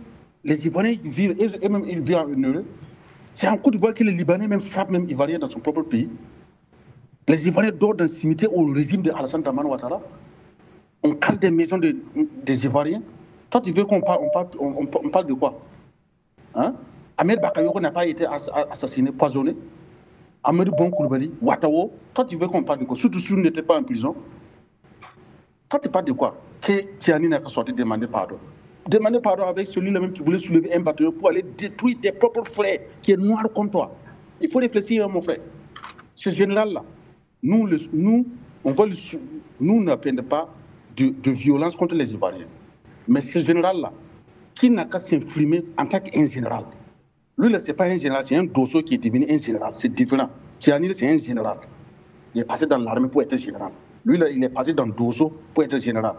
les Ivoiriens vivent, et même ils vivent heureux. C'est en Côte d'Ivoire que les Libanais même frappent même Ivoiriens dans son propre pays. Les Ivoiriens dorment dans le cimetière au régime de Alassane Dramane Ouattara. On casse des maisons des Ivoiriens. Toi, tu veux qu'on parle de quoi? Hein? Ahmed Bakayoko n'a pas été assassiné, poisonné. Ahmed Bon Koulibaly, Ouattara. Toi, tu veux qu'on parle de quoi? Surtout si on n'était pas en prison. Toi, tu parles de quoi? Que Tiani n'a qu'à sortir demander pardon. Demander pardon avec celui-là même qui voulait soulever un bataillon pour aller détruire tes propres frères qui est noir comme toi. Il faut réfléchir, mon frère. Ce général-là, nous n'appelons pas de violence contre les Ivoiriens. Mais ce général-là, qui n'a qu'à s'infirmer en tant qu'un général. Lui, ce n'est pas un général, c'est un dosso qui est devenu un général. C'est différent. Tiani, c'est un général. Il est passé dans l'armée pour être général. Lui, là, il est passé dans le dosso pour être général.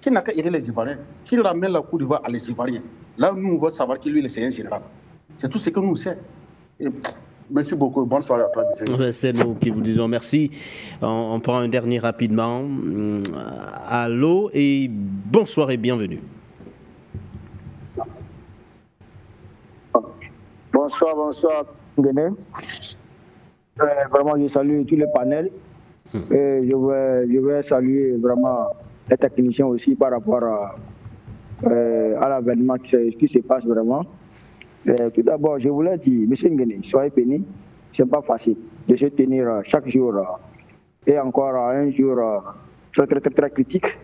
Qui n'a qu'à aider les Ivoiriens, qui ramène la Côte d'Ivoire à les Ivoiriens. Là, nous, on va savoir que lui, c'est un général. C'est tout ce que nous savons. Merci beaucoup. Bonne soirée à toi, monsieur. C'est nous qui vous disons merci. On prend un dernier rapidement. Allô et bonsoir et bienvenue. Bonsoir, Guéné. Vraiment, je salue tous les panels. Et je vais saluer vraiment les techniciens aussi par rapport à l'avènement qui se passe vraiment. Tout d'abord, je voulais dire, M. Nguéné, soyez béni, ce n'est pas facile de se tenir chaque jour et encore un jour très critique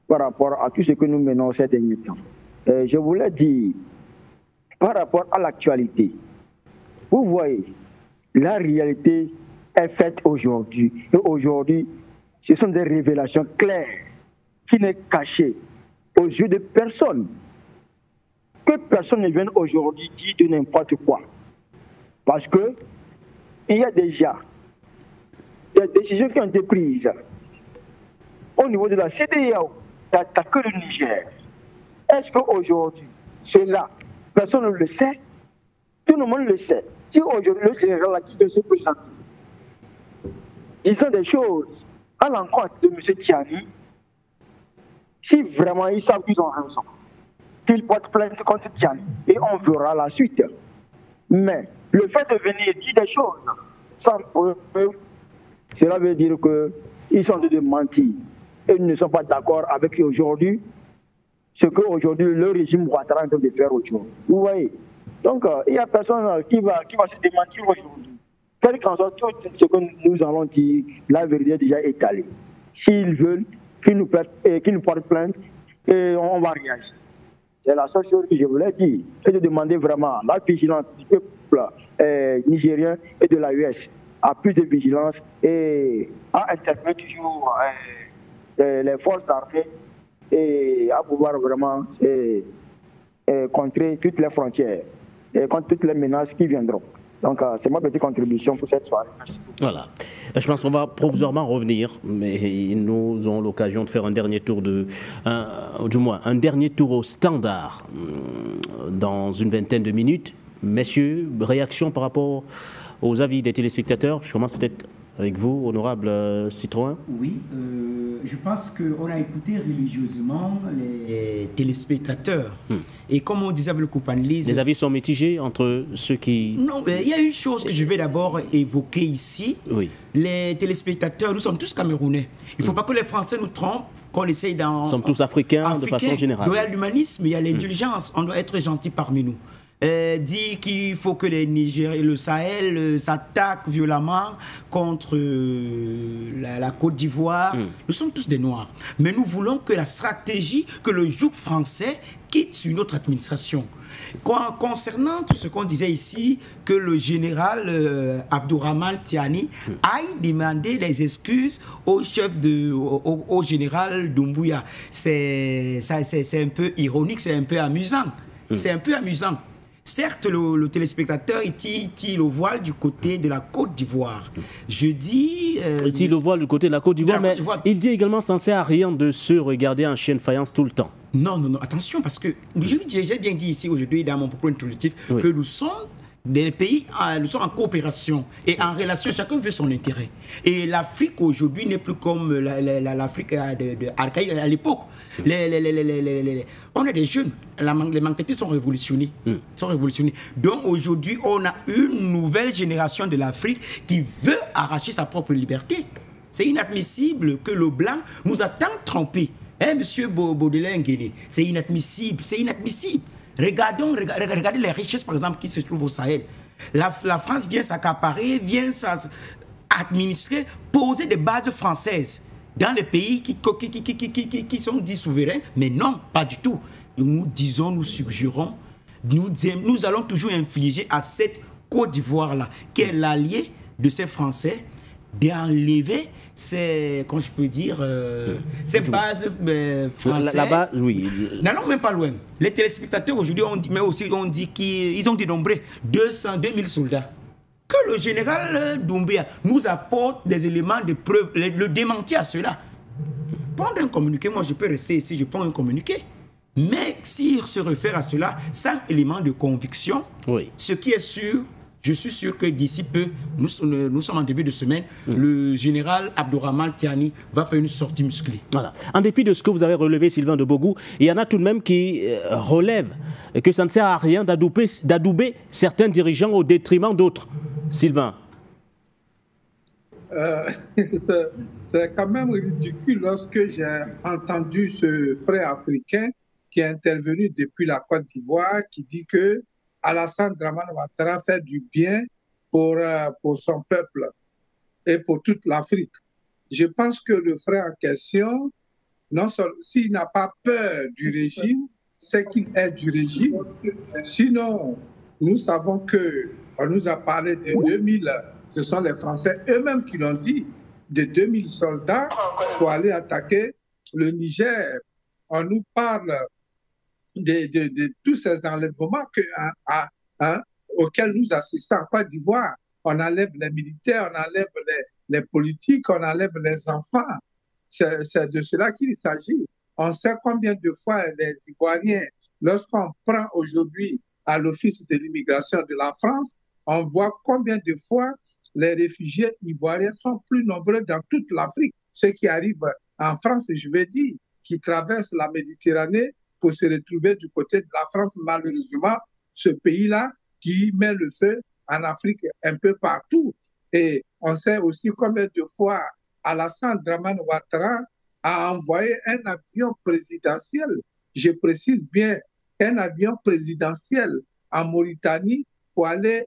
par rapport à tout ce que nous menons ces derniers temps. Je voulais dire, par rapport à l'actualité, vous voyez, la réalité est faite aujourd'hui. Et aujourd'hui, ce sont des révélations claires qui n'est cachée aux yeux de personne. Que personne ne vienne aujourd'hui dire de n'importe quoi. Parce que il y a déjà des décisions qui ont été prises au niveau de la CEDEAO d'attaquer le Niger. Est-ce qu'aujourd'hui, cela, personne ne le sait? Tout le monde le sait. Si aujourd'hui le Sénégal a qui de se présenter, disant des choses à l'encontre de M. Tiani, si vraiment ils savent qu'ils ont raison, qu'ils portent plainte contre Tiani, et on verra la suite. Mais le fait de venir dire des choses sans preuve, cela veut dire qu'ils sont de mentir. Et ils ne sont pas d'accord avec aujourd'hui ce qu'aujourd'hui le régime Ouattara est en train de faire aujourd'hui. Vous voyez? Donc, il n'y a personne qui va se démentir aujourd'hui. Quel qu'en soit tout ce que nous allons dire, la vérité est déjà étalée. S'ils veulent qu'ils nous portent plainte, et on va réagir. C'est la seule chose que je voulais dire. C'est de demander vraiment la vigilance du peuple nigérien et de l'AES à plus de vigilance et à interpeller toujours les forces armées et à pouvoir vraiment contrer toutes les frontières et contre toutes les menaces qui viendront. Donc, c'est ma petite contribution pour cette soirée. Merci. Voilà. Je pense qu'on va provisoirement revenir, mais nous aurons l'occasion de faire un dernier tour un dernier tour au standard dans une vingtaine de minutes. Messieurs, réaction par rapport aux avis des téléspectateurs. Je commence peut-être avec vous, honorable Citroën. Oui, je pense qu'on a écouté religieusement les téléspectateurs. Et comme on disait avec le co-panéliste... Les avis sont mitigés entre ceux qui... Non, mais il y a une chose que je vais d'abord évoquer ici. Oui. Les téléspectateurs, nous sommes tous Camerounais. Il ne faut pas que les Français nous trompent, qu'on essaye dans... Nous sommes tous africains de façon générale. Il y a l'humanisme, il y a l'indulgence. On doit être gentil parmi nous. Dit qu'il faut que les Nigériens, le Sahel s'attaquent violemment contre la Côte d'Ivoire. Nous sommes tous des Noirs. Mais nous voulons que la stratégie, que le joug français quitte sur notre administration. Concernant tout ce qu'on disait ici, que le général Abdourahmane Tiani aille demander des excuses au général Doumbouya. C'est un peu ironique, c'est un peu amusant. C'est un peu amusant. Certes, le téléspectateur tire le voile du côté de la Côte d'Ivoire. Je dis... il tire le voile du côté de la Côte d'Ivoire, mais il dit également ça ne sert à rien de se regarder en chien de faïence tout le temps. Non, attention, parce que j'ai bien dit ici aujourd'hui dans mon propos introductif que nous sommes des pays, nous sommes en coopération et en relation, chacun veut son intérêt. Et l'Afrique aujourd'hui n'est plus comme l'Afrique à l'époque. On est des jeunes, les mentalités sont révolutionnées. Donc aujourd'hui, on a une nouvelle génération de l'Afrique qui veut arracher sa propre liberté. C'est inadmissible que le blanc nous a tant trompés. Monsieur Baudelaire Nguéné, c'est inadmissible, c'est inadmissible. Regardez les richesses, par exemple, qui se trouvent au Sahel. La France vient s'accaparer, vient administrer, poser des bases françaises dans les pays qui sont dits souverains. Mais non, pas du tout. Nous disons, nous suggérons, nous allons toujours infliger à cette Côte d'Ivoire-là, qui est l'allié de ces Français, d'enlever ces, comment je peux dire, ces bases françaises. La base, oui. N'allons même pas loin. Les téléspectateurs aujourd'hui, on dit qu'ils ont dénombré 2000 soldats. Que le général Doumbouya nous apporte des éléments de preuve, le démentir à cela. Prendre un communiqué, moi je peux rester ici, je prends un communiqué. Mais s'il se réfère à cela sans élément de conviction, ce qui est sûr, je suis sûr que d'ici peu, nous sommes en début de semaine, le général Abdourahmane Tiani va faire une sortie musclée. Voilà. En dépit de ce que vous avez relevé, Sylvain de Bogou, il y en a tout de même qui relèvent que ça ne sert à rien d'adouber certains dirigeants au détriment d'autres. Sylvain. C'est quand même ridicule lorsque j'ai entendu ce frère africain qui est intervenu depuis la Côte d'Ivoire, qui dit que Alassane Dramane Ouattara fait du bien pour son peuple et pour toute l'Afrique. Je pense que le frère en question, non seulement s'il n'a pas peur du régime, c'est qu'il est du régime. Sinon, nous savons qu'on nous a parlé de 2000, ce sont les Français eux-mêmes qui l'ont dit, de 2000 soldats pour aller attaquer le Niger. On nous parle de tous ces enlèvements auxquels nous assistons en Côte d'Ivoire. On enlève les militaires, on enlève les politiques, on enlève les enfants. C'est de cela qu'il s'agit. On sait combien de fois les Ivoiriens, lorsqu'on prend aujourd'hui à l'Office de l'immigration de la France, on voit combien de fois les réfugiés ivoiriens sont plus nombreux dans toute l'Afrique. Ceux qui arrivent en France, je vais dire, qui traversent la Méditerranée pour se retrouver du côté de la France, malheureusement, ce pays-là qui met le feu en Afrique un peu partout. Et on sait aussi combien de fois Alassane Dramane Ouattara a envoyé un avion présidentiel, je précise bien, un avion présidentiel en Mauritanie pour aller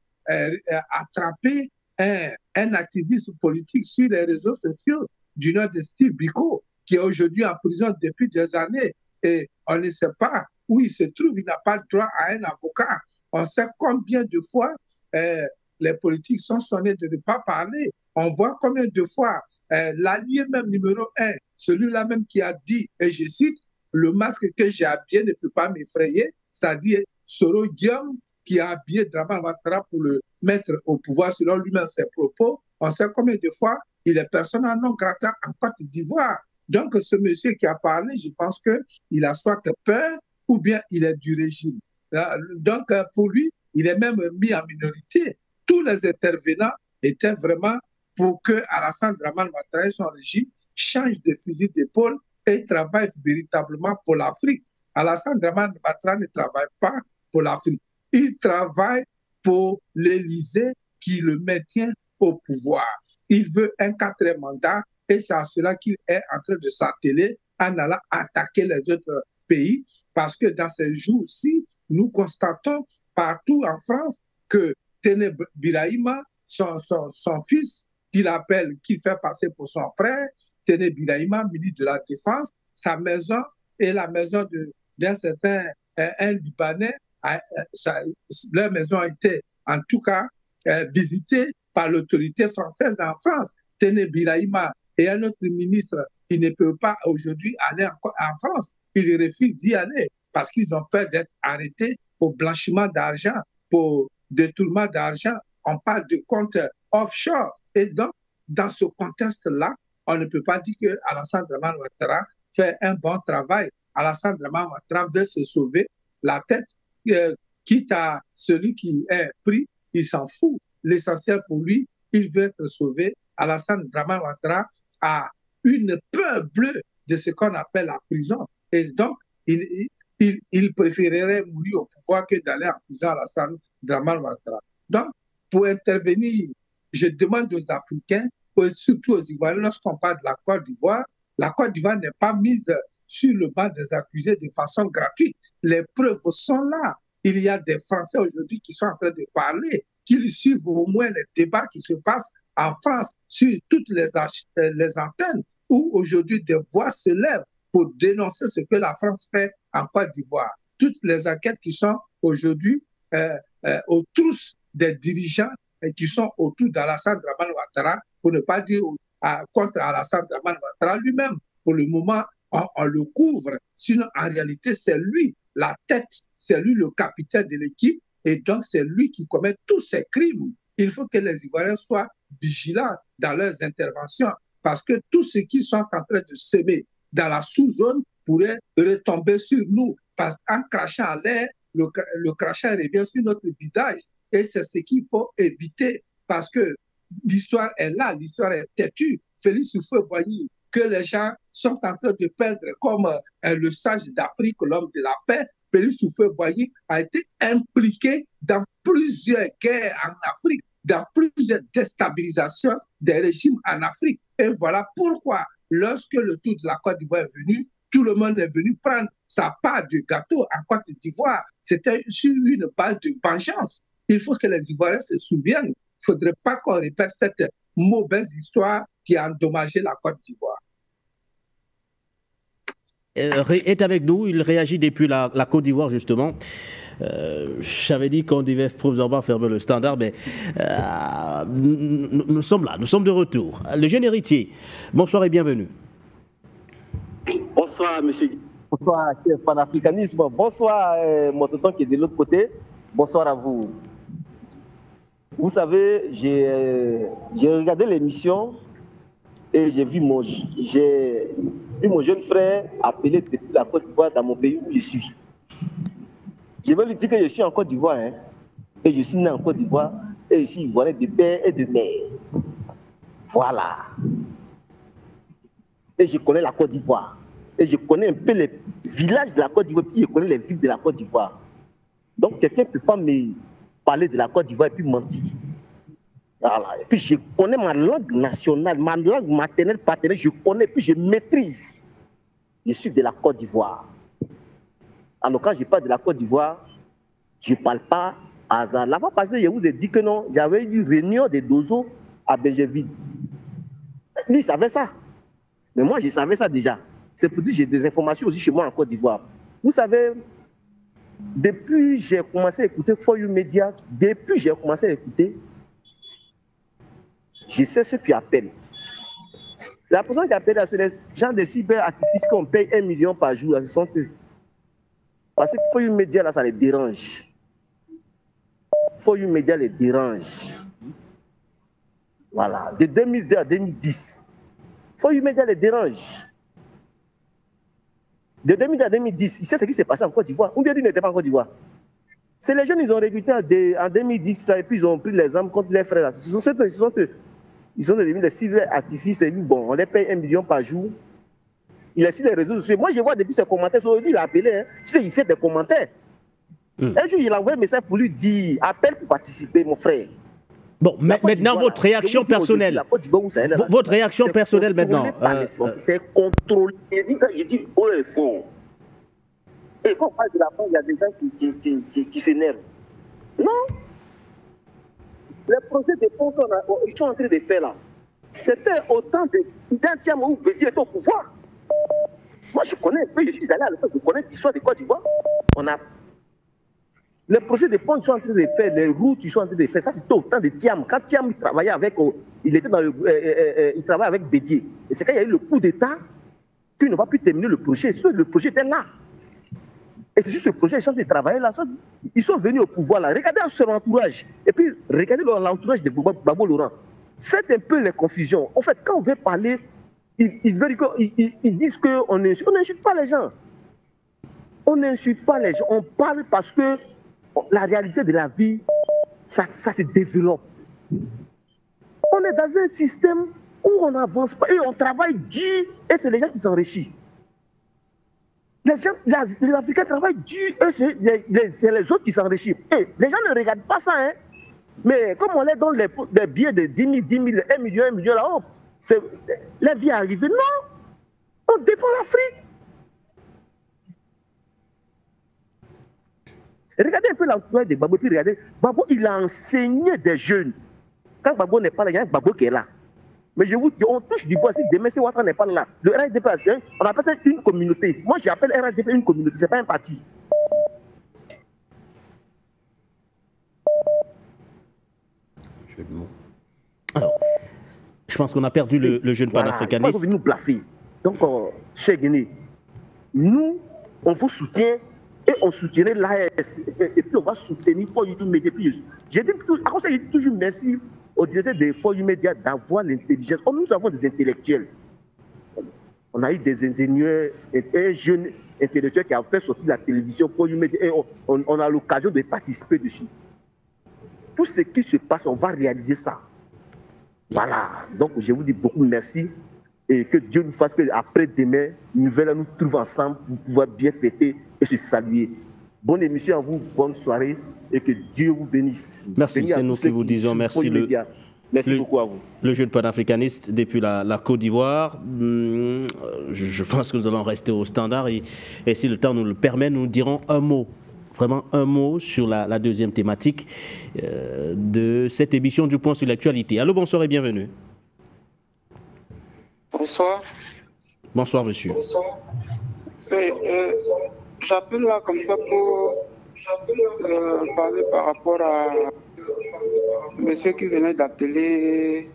attraper un activiste politique sur les réseaux sociaux du nom de Steve Biko, qui est aujourd'hui en prison depuis des années. Et on ne sait pas où il se trouve, il n'a pas le droit à un avocat. On sait combien de fois les politiques sont sonnés de ne pas parler. On voit combien de fois l'allié même numéro 1, celui-là même qui a dit, et je cite, le masque que j'ai habillé ne peut pas m'effrayer, c'est-à-dire Soro Guillaume qui a habillé Dramane Ouattara pour le mettre au pouvoir selon lui-même ses propos. On sait combien de fois il est persona non grata en Côte d'Ivoire. Donc ce monsieur qui a parlé, je pense qu'il a soit peur ou bien il est du régime. Donc pour lui, il est même mis en minorité. Tous les intervenants étaient vraiment pour que Alassane Dramane Ouattara et son régime changent de fusil d'épaule et travaillent véritablement pour l'Afrique. Alassane Dramane Ouattara ne travaille pas pour l'Afrique. Il travaille pour l'Élysée qui le maintient au pouvoir. Il veut un 4e mandat et c'est à cela qu'il est en train de s'atteler en allant attaquer les autres pays parce que dans ces jours-ci, nous constatons partout en France que Téné Birahima, son fils, qu'il fait passer pour son frère, Téné Birahima, ministre de la Défense, sa maison et la maison d'un certain un Libanais, leur maison a été en tout cas visitée par l'autorité française en France. Téné Birahima et un autre ministre, il ne peut pas aujourd'hui aller en France. Ils refusent d'y aller parce qu'ils ont peur d'être arrêtés pour blanchiment d'argent, pour détournement d'argent. On parle de comptes offshore. Et donc, dans ce contexte-là, on ne peut pas dire que Alassane Dramane Ouattara fait un bon travail. Alassane Dramane Ouattara veut se sauver la tête, quitte à celui qui est pris, il s'en fout. L'essentiel pour lui, il veut être sauvé. Alassane Dramane Ouattara a une peur bleue de ce qu'on appelle la prison. Et donc, il préférerait mourir au pouvoir que d'aller en prison à Alassane Dramane Ouattara. Donc, pour intervenir, je demande aux Africains, surtout aux Ivoiriens, lorsqu'on parle de la Côte d'Ivoire n'est pas mise sur le banc des accusés de façon gratuite. Les preuves sont là. Il y a des Français aujourd'hui qui sont en train de parler, qui suivent au moins les débats qui se passent en France sur toutes les antennes, où aujourd'hui des voix se lèvent pour dénoncer ce que la France fait en Côte d'Ivoire. Toutes les enquêtes qui sont aujourd'hui aux trousses des dirigeants qui sont autour d'Alassane Dramane Ouattara, pour ne pas dire contre Alassane Dramane Ouattara lui-même. Pour le moment, on le couvre. Sinon, en réalité, c'est lui la tête, c'est lui le capitaine de l'équipe, et donc c'est lui qui commet tous ces crimes. Il faut que les Ivoiriens soient vigilants dans leurs interventions, parce que tout ce qu'ils sont en train de semer dans la sous-zone pourrait retomber sur nous. Parce qu'en crachant à l'air, le crachat revient sur notre visage. Et c'est ce qu'il faut éviter, parce que l'histoire est là, l'histoire est têtue. Félix Houphouët-Boigny, que les gens sont en train de perdre comme le sage d'Afrique, l'homme de la paix. Félix Houphouët-Boigny a été impliqué dans plusieurs guerres en Afrique, dans plusieurs déstabilisations des régimes en Afrique. Et voilà pourquoi, lorsque le tour de la Côte d'Ivoire est venu, tout le monde est venu prendre sa part du gâteau en Côte d'Ivoire. C'était sur une base de vengeance. Il faut que les Ivoiriens se souviennent. Il ne faudrait pas qu'on répète cette mauvaise histoire qui a endommagé la Côte d'Ivoire. Est avec nous, il réagit depuis la Côte d'Ivoire justement. J'avais dit qu'on devait provisoirement fermer le standard, mais nous sommes là, nous sommes de retour. Le jeune héritier, bonsoir et bienvenue. Bonsoir monsieur, bonsoir panafricanisme, bonsoir mon tonton qui est de l'autre côté, bonsoir à vous. Vous savez, j'ai regardé l'émission et j'ai vu mon jeune frère appelé depuis la Côte d'Ivoire dans mon pays où je suis. Je vais lui dire que je suis en Côte d'Ivoire, hein, et je suis né en Côte d'Ivoire. et je suis ivoirien de père et de mère. Voilà. Et je connais la Côte d'Ivoire. Et je connais un peu les villages de la Côte d'Ivoire, puis je connais les villes de la Côte d'Ivoire. Donc quelqu'un ne peut pas me parler de la Côte d'Ivoire et puis mentir. Voilà. Et puis je connais ma langue nationale, ma langue maternelle, paternelle, je connais, puis je maîtrise. Je suis de la Côte d'Ivoire. Alors quand je parle de la Côte d'Ivoire, je ne parle pas à hasard. La fois passée, je vous ai dit que non, j'avais eu une réunion des Dozo à Benjeville. Lui, il savait ça. Mais moi, je savais ça déjà. C'est pour dire que j'ai des informations aussi chez moi en Côte d'Ivoire. Vous savez, depuis que j'ai commencé à écouter For You Media, je sais ce qu'ils appellent. La personne qui appelle, c'est les gens de cyberactivistes qu'on paye 1 million par jour. Ce sont eux. Parce que For You Media, là, ça les dérange. For You Media les dérange. Voilà. De 2002 à 2010. For You Media les dérange. De 2002 à 2010, il sait ce qui s'est passé en Côte d'Ivoire. Ou bien il n'était pas en Côte d'Ivoire. C'est les jeunes, ils ont recruté en 2010, et puis ils ont pris les armes contre les frères. Ils sont devenus des cyberactivistes, et lui, bon, on les paye 1 million par jour. Il est sur les réseaux sociaux. Moi, je vois depuis ses commentaires, lui, il a appelé, hein, il fait des commentaires. Un jour, il a envoyé un message pour lui dire, appelle pour participer, mon frère. Bon, maintenant, votre réaction personnelle. Votre réaction personnelle maintenant. C'est contrôlé. Je dis, oh, il faut. Et quand on parle de la France, il y a des gens qui s'énervent. Non. Les projets de ponts qu'ils sont en train de faire là, c'était autant d'un tiers où Bédié était au pouvoir. Moi, je connais un peu, je suis allé à l'époque, je connais l'histoire de Côte d'Ivoire. Les projets de ponts qu'ils sont en train de faire, les routes qu'ils sont en train de faire, ça c'était au temps de Thiam. Quand Thiam il travaillait avec, il travaillait avec Bédié. Et c'est quand il y a eu le coup d'État qu'ils n'ont pas pu terminer le projet. Le projet était là. Et c'est juste ce projet, ils sont en train de travailler là. Ils sont venus au pouvoir là. Regardez leur entourage. Et puis regardez l'entourage de Gbagbo Laurent. Faites un peu les confusions. En fait, quand on veut parler, ils disent qu'on n'insulte pas les gens. On n'insulte pas les gens. On parle parce que la réalité de la vie, ça se développe. On est dans un système où on n'avance pas et on travaille dur et c'est les gens qui s'enrichissent. Les Africains travaillent dur et c'est les autres qui s'enrichissent. Et les gens ne regardent pas ça, hein. Mais comme on les donne des billets de 10 000, 1 million là, oh, la vie est arrivée. Non, on défend l'Afrique. Regardez un peu l'emploi de Gbagbo, puis regardez, Gbagbo, il a enseigné des jeunes. Quand Gbagbo n'est pas là, il y a un Gbagbo qui est là. Mais je vous dis, on touche du bois, si demain, si Ouattara n'est pas là, le RDP, on appelle ça une communauté. Moi, j'appelle RDP une communauté, ce n'est pas un parti. Alors, je pense qu'on a perdu le jeune panafricaniste. Ils vont nous blaffer. Donc, cher Guinée, nous, on vous soutient. Et on soutiendrait l'AS, et puis on va soutenir For You Media. J'ai dit toujours merci au directeur de For You Media d'avoir l'intelligence. Nous avons des intellectuels. On a eu des ingénieurs, un jeune intellectuel qui a fait sortir la télévision For You Media, et on a l'occasion de participer dessus. Tout ce qui se passe, on va réaliser ça. Voilà. Donc je vous dis beaucoup merci. Et que Dieu nous fasse qu'après demain, nous nous trouver ensemble pour pouvoir bien fêter et se saluer. Bonne émission à vous, bonne soirée et que Dieu vous bénisse. Merci, c'est nous qui vous disons merci. Merci beaucoup à vous. Le jeune panafricaniste depuis la Côte d'Ivoire. Je pense que nous allons rester au standard et si le temps nous le permet, nous dirons un mot. Vraiment un mot sur la deuxième thématique de cette émission du Point sur l'actualité. Allô, bonsoir et bienvenue. Bonsoir. Bonsoir, monsieur. Bonsoir. J'appelle là comme ça pour parler par rapport à monsieur qui venait d'appeler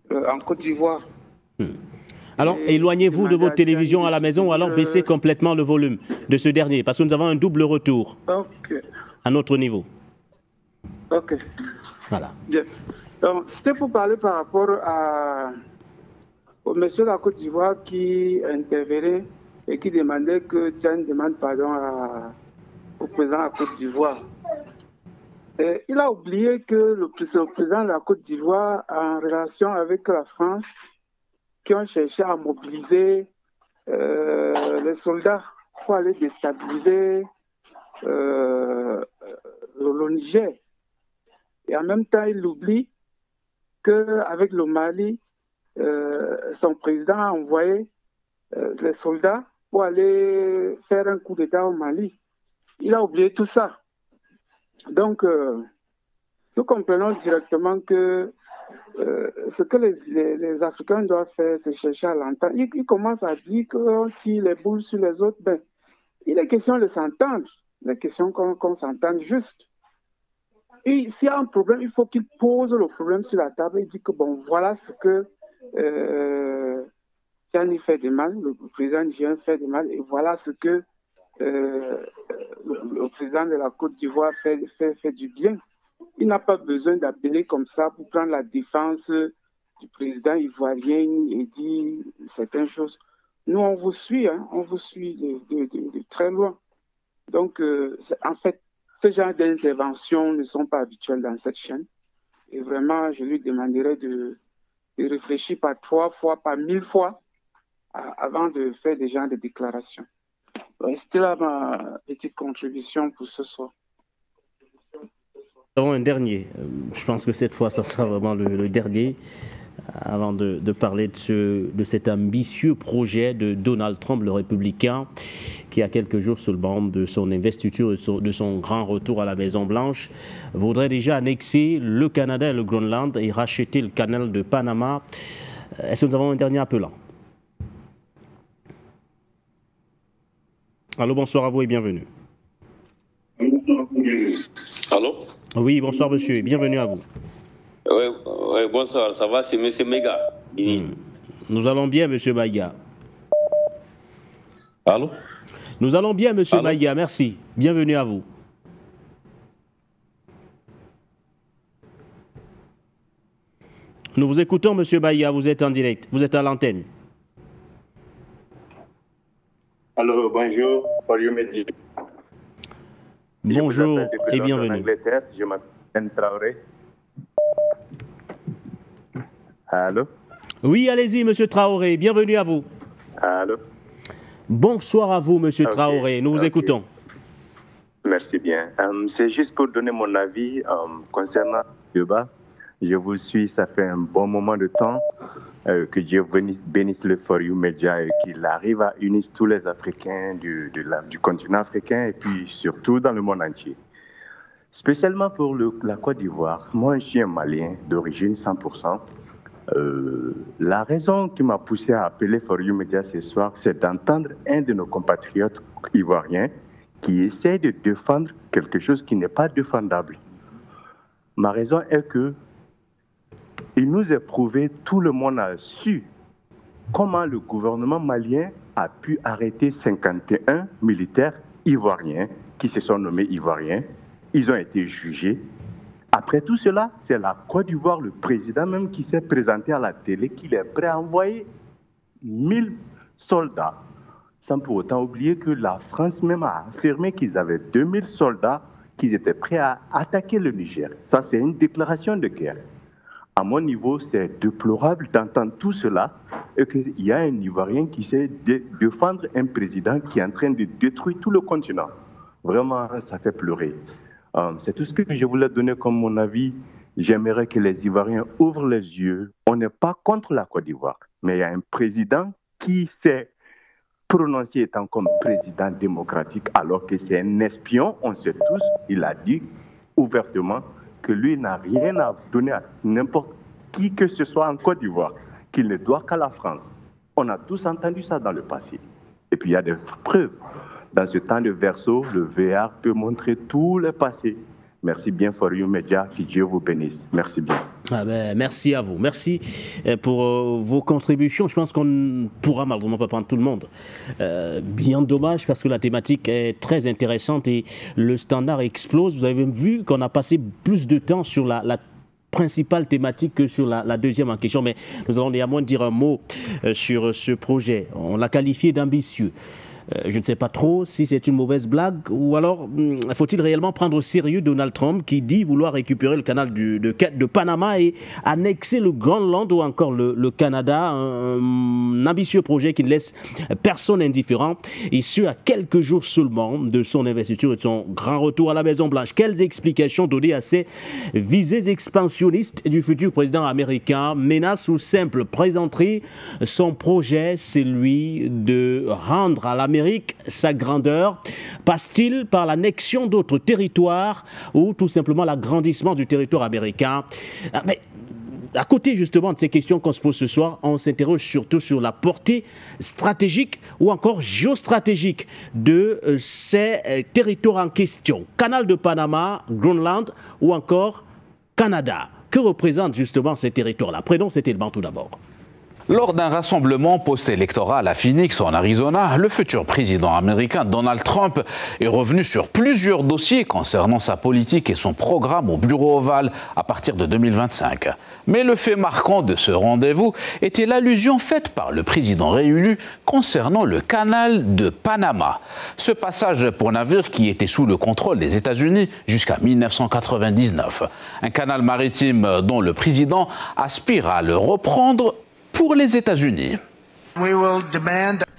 en Côte d'Ivoire. Alors, éloignez-vous de votre télévision à la maison ou alors baissez complètement le volume de ce dernier parce que nous avons un double retour à notre niveau. Ok. Voilà. Bien. Donc, c'était pour parler par rapport au monsieur de la Côte d'Ivoire qui intervenait et qui demandait que Tian demande pardon au président de la Côte d'Ivoire. Il a oublié que le président de la Côte d'Ivoire, en relation avec la France, qui ont cherché à mobiliser les soldats pour aller déstabiliser le Niger. Et en même temps, il oublie qu'avec le Mali, son président a envoyé les soldats pour aller faire un coup d'État au Mali. Il a oublié tout ça. Donc, nous comprenons directement que ce que les Africains doivent faire, c'est chercher à l'entendre. Ils commencent à dire qu'on tire les boules sur les autres. Ben, il est question de s'entendre. Il est question qu'on s'entende juste. Et s'il y a un problème, il faut qu'il pose le problème sur la table et dire que bon, voilà ce que Tiani fait de mal, le président nigérien fait de mal, et voilà ce que le président de la Côte d'Ivoire fait du bien. Il n'a pas besoin d'appeler comme ça pour prendre la défense du président ivoirien et dire certaines choses. Nous, on vous suit, hein, on vous suit de très loin. Donc, en fait, ce genre d'interventions ne sont pas habituelles dans cette chaîne. Et vraiment, je lui demanderais de réfléchir par 3 fois, par 1000 fois, avant de faire des genres de déclarations. C'était là ma petite contribution pour ce soir. Nous avons un dernier. Je pense que cette fois, ça sera vraiment le dernier, avant de parler de cet ambitieux projet de Donald Trump, le républicain, qui a quelques jours sur le banc de son investiture, de son grand retour à la Maison-Blanche, voudrait déjà annexer le Canada et le Groenland et racheter le canal de Panama. Est-ce que nous avons un dernier appelant? Allô, bonsoir à vous et bienvenue. Allô? Oui, bonsoir monsieur, bienvenue à vous. Oui, bonsoir, ça va, c'est M. Mega. Nous allons bien, monsieur Maïga. Allô? Nous allons bien, monsieur Maïga, merci. Bienvenue à vous. Nous vous écoutons, monsieur Maïga, vous êtes en direct, vous êtes à l'antenne. Alors, bonjour, Fario Medji. Bonjour et bienvenue. En Angleterre, je m'appelle Traoré. Allô? Oui, allez-y, monsieur Traoré, bienvenue à vous. Allô? Bonsoir à vous, monsieur Traoré, nous vous écoutons. Merci bien. C'est juste pour donner mon avis concernant le débat. Je vous suis, ça fait un bon moment de temps. Que Dieu bénisse le For You Media et qu'il arrive à unir tous les Africains du continent africain et puis surtout dans le monde entier. Spécialement pour la Côte d'Ivoire, moi je suis un Malien d'origine 100%. La raison qui m'a poussé à appeler For You Media ce soir, c'est d'entendre un de nos compatriotes ivoiriens qui essaie de défendre quelque chose qui n'est pas défendable. Ma raison est que il nous est prouvé, tout le monde a su comment le gouvernement malien a pu arrêter 51 militaires ivoiriens qui se sont nommés ivoiriens. Ils ont été jugés. Après tout cela, c'est la Côte d'Ivoire, le président même qui s'est présenté à la télé, qu'il est prêt à envoyer 1000 soldats, sans pour autant oublier que la France même a affirmé qu'ils avaient 2000 soldats, qu'ils étaient prêts à attaquer le Niger. Ça, c'est une déclaration de guerre. À mon niveau, c'est déplorable d'entendre tout cela et qu'il y a un Ivoirien qui sait défendre un président qui est en train de détruire tout le continent. Vraiment, ça fait pleurer. C'est tout ce que je voulais donner comme mon avis. J'aimerais que les Ivoiriens ouvrent les yeux. On n'est pas contre la Côte d'Ivoire, mais il y a un président qui s'est prononcé étant comme président démocratique alors que c'est un espion, on sait tous, il a dit ouvertement que lui n'a rien à donner à n'importe qui que ce soit en Côte d'Ivoire, qu'il ne doit qu'à la France. On a tous entendu ça dans le passé. Et puis il y a des preuves. Dans ce temps de verseau, le VR peut montrer tout le passé. Merci bien For You Media, que Dieu vous bénisse. Merci bien. Ah ben, merci à vous. Merci pour vos contributions. Je pense qu'on ne pourra malheureusement pas prendre tout le monde. Bien dommage parce que la thématique est très intéressante et le standard explose. Vous avez vu qu'on a passé plus de temps sur la principale thématique que sur la deuxième en question. Mais nous allons néanmoins dire un mot sur ce projet. On l'a qualifié d'ambitieux. Je ne sais pas trop si c'est une mauvaise blague ou alors faut-il réellement prendre au sérieux Donald Trump qui dit vouloir récupérer le canal de Panama et annexer le Groenland ou encore le Canada, un ambitieux projet qui ne laisse personne indifférent, et ce à quelques jours seulement de son investiture et de son grand retour à la Maison-Blanche. Quelles explications donner à ces visées expansionnistes du futur président américain? Menace ou simple présenterie? Son projet, c'est lui de rendre à l'Amérique sa grandeur. Passe-t-il par l'annexion d'autres territoires ou tout simplement l'agrandissement du territoire américain? Mais à côté justement de ces questions qu'on se pose ce soir, on s'interroge surtout sur la portée stratégique ou encore géostratégique de ces territoires en question. Canal de Panama, Groenland ou encore Canada. Que représentent justement ces territoires-là? Prenons cet élément tout d'abord. Lors d'un rassemblement post-électoral à Phoenix, en Arizona, le futur président américain Donald Trump est revenu sur plusieurs dossiers concernant sa politique et son programme au Bureau ovale à partir de 2025. Mais le fait marquant de ce rendez-vous était l'allusion faite par le président réélu concernant le canal de Panama. Ce passage pour navire qui était sous le contrôle des États-Unis jusqu'à 1999. Un canal maritime dont le président aspire à le reprendre pour les États-Unis.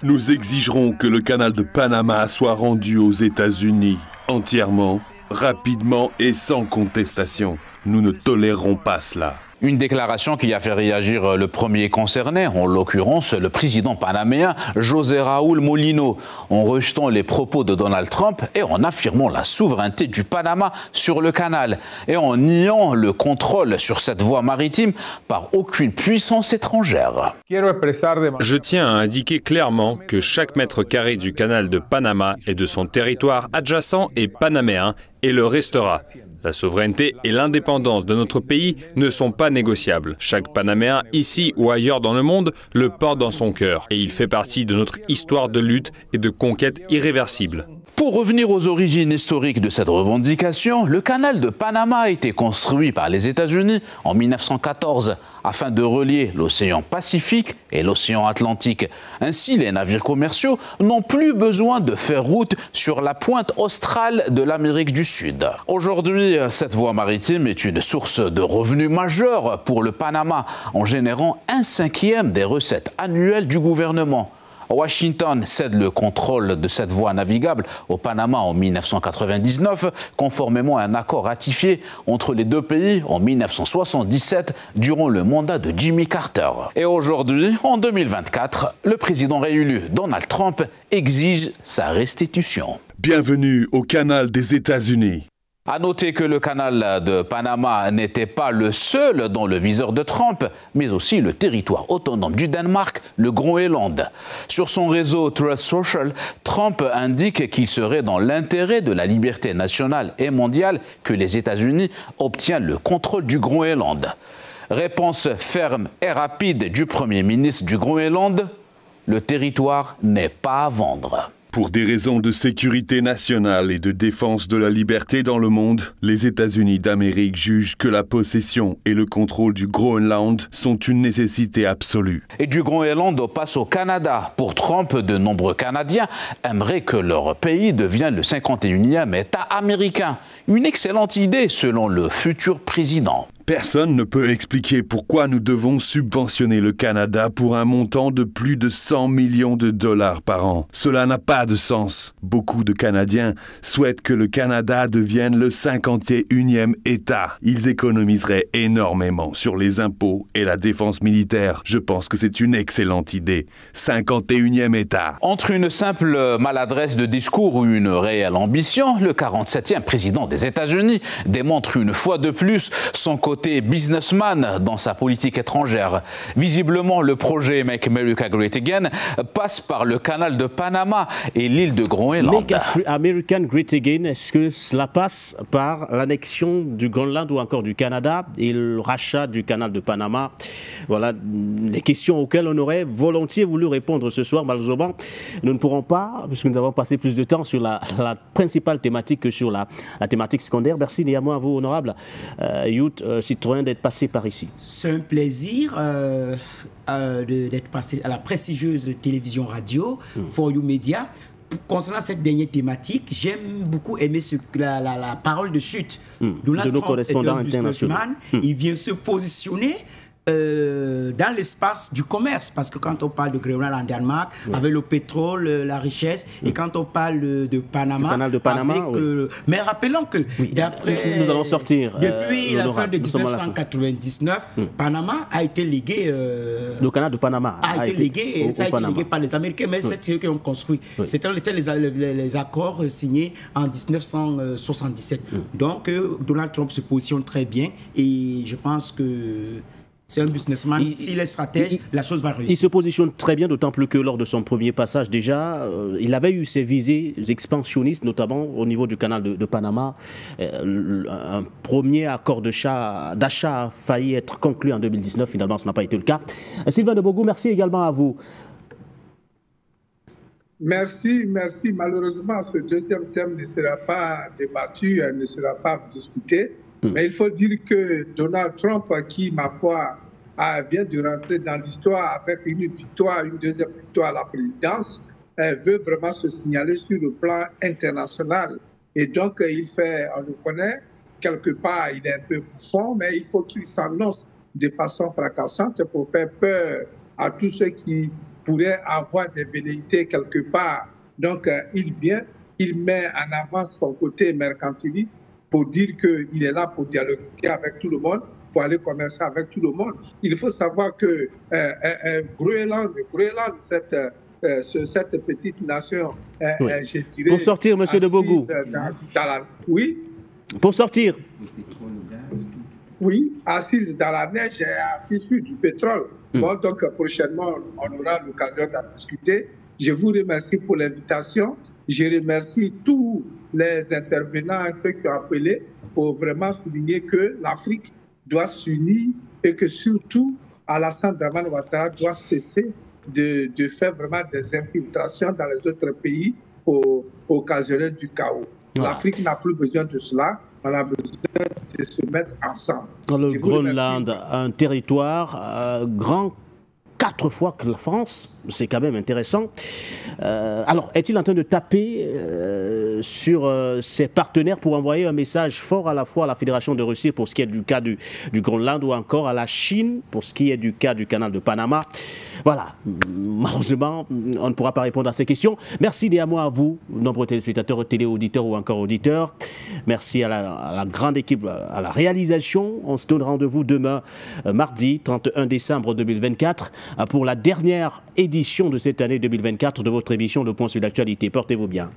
Nous exigerons que le canal de Panama soit rendu aux États-Unis entièrement, rapidement et sans contestation. Nous ne tolérerons pas cela. Une déclaration qui a fait réagir le premier concerné, en l'occurrence le président panaméen José Raúl Mulino, en rejetant les propos de Donald Trump et en affirmant la souveraineté du Panama sur le canal et en niant le contrôle sur cette voie maritime par aucune puissance étrangère. Je tiens à indiquer clairement que chaque mètre carré du canal de Panama et de son territoire adjacent est panaméen et le restera. La souveraineté et l'indépendance de notre pays ne sont pas négociables. Chaque Panaméen, ici ou ailleurs dans le monde, le porte dans son cœur. Et il fait partie de notre histoire de lutte et de conquête irréversible. Pour revenir aux origines historiques de cette revendication, le canal de Panama a été construit par les États-Unis en 1914 afin de relier l'océan Pacifique et l'océan Atlantique. Ainsi, les navires commerciaux n'ont plus besoin de faire route sur la pointe australe de l'Amérique du Sud. Aujourd'hui, cette voie maritime est une source de revenus majeure pour le Panama en générant 1/5 des recettes annuelles du gouvernement. Washington cède le contrôle de cette voie navigable au Panama en 1999, conformément à un accord ratifié entre les deux pays en 1977 durant le mandat de Jimmy Carter. Et aujourd'hui, en 2024, le président réélu Donald Trump exige sa restitution. Bienvenue au canal des États-Unis. À noter que le canal de Panama n'était pas le seul dans le viseur de Trump, mais aussi le territoire autonome du Danemark, le Groenland. Sur son réseau Truth Social, Trump indique qu'il serait dans l'intérêt de la liberté nationale et mondiale que les États-Unis obtiennent le contrôle du Groenland. Réponse ferme et rapide du Premier ministre du Groenland, le territoire n'est pas à vendre. Pour des raisons de sécurité nationale et de défense de la liberté dans le monde, les États-Unis d'Amérique jugent que la possession et le contrôle du Groenland sont une nécessité absolue. Et du Groenland passe au Canada. Pour Trump, de nombreux Canadiens aimeraient que leur pays devienne le 51e État américain. Une excellente idée selon le futur président. Personne ne peut expliquer pourquoi nous devons subventionner le Canada pour un montant de plus de 100 millions de dollars par an. Cela n'a pas de sens. Beaucoup de Canadiens souhaitent que le Canada devienne le 51e État. Ils économiseraient énormément sur les impôts et la défense militaire. Je pense que c'est une excellente idée. 51e État. Entre une simple maladresse de discours ou une réelle ambition, le 47e président des États-Unis démontre une fois de plus son côté businessman dans sa politique étrangère. Visiblement, le projet Make America Great Again passe par le canal de Panama et l'île de Groenland. Make American Great Again, est-ce que cela passe par l'annexion du Groenland ou encore du Canada et le rachat du canal de Panama? Voilà les questions auxquelles on aurait volontiers voulu répondre ce soir. Malheureusement, nous ne pourrons pas, puisque nous avons passé plus de temps sur la principale thématique que sur la thématique secondaire. Merci néanmoins à vous, honorable Youth Citroën, d'être passé par ici. C'est un plaisir d'être passé à la prestigieuse télévision radio For You Media. concernant cette dernière thématique, j'aime beaucoup aimer la parole de Sud. De nos correspondants internationaux. Il vient se positionner dans l'espace du commerce, parce que quand on parle de Groenland en Danemark, avec le pétrole, la richesse, et quand on parle de Panama, du canal de Panama, mais rappelons que d'après nous allons sortir depuis la fin de 1999, Panama a été légué. Le canal de Panama a été légué, ça a été légué par les Américains, mais c'est eux qui ont construit. C'était les accords signés en 1977. Donc Donald Trump se positionne très bien, et je pense que c'est un businessman, s'il est stratège, la chose va réussir. Il se positionne très bien, d'autant plus que lors de son premier passage déjà, il avait eu ses visées expansionnistes, notamment au niveau du canal de Panama. Un premier accord d'achat a failli être conclu en 2019, finalement ce n'a pas été le cas. Sylvain de Bogou, merci également à vous. Merci. Malheureusement, ce deuxième thème ne sera pas débattu, ne sera pas discuté. Mais il faut dire que Donald Trump, qui, ma foi, vient de rentrer dans l'histoire avec une deuxième victoire à la présidence, veut vraiment se signaler sur le plan international. Et donc, il fait, on le connaît, quelque part, il est un peu bouffon, mais il faut qu'il s'annonce de façon fracassante pour faire peur à tous ceux qui pourraient avoir des velléités quelque part. Donc, il vient, il met en avant son côté mercantiliste, pour dire qu'il est là pour dialoguer avec tout le monde, pour aller commercer avec tout le monde. Il faut savoir que Groenland, cette petite nation, je dirais... Pour sortir, M. de Bogou. Oui. Pour sortir. Oui, assise dans la neige et assise sur du pétrole. Bon, donc prochainement, on aura l'occasion d'en discuter. Je vous remercie pour l'invitation. Je remercie tous les intervenants et ceux qui ont appelé pour vraiment souligner que l'Afrique doit s'unir et que surtout Alassane Dramane Ouattara doit cesser de faire vraiment des infiltrations dans les autres pays pour occasionner du chaos. L'Afrique n'a plus besoin de cela. On a besoin de se mettre ensemble. Le Groenland, un territoire grand 4 fois que la France, c'est quand même intéressant. Alors, est-il en train de taper sur ses partenaires pour envoyer un message fort à la fois à la Fédération de Russie pour ce qui est du cas du Groenland ou encore à la Chine pour ce qui est du cas du canal de Panama? Voilà, malheureusement, on ne pourra pas répondre à ces questions. Merci néanmoins à vous, nombreux téléspectateurs, téléauditeurs ou encore auditeurs. Merci à la grande équipe, à la réalisation. On se donne rendez-vous demain, mardi 31 décembre 2024, pour la dernière édition de cette année 2024 de votre émission Le Point sur l'actualité. Portez-vous bien.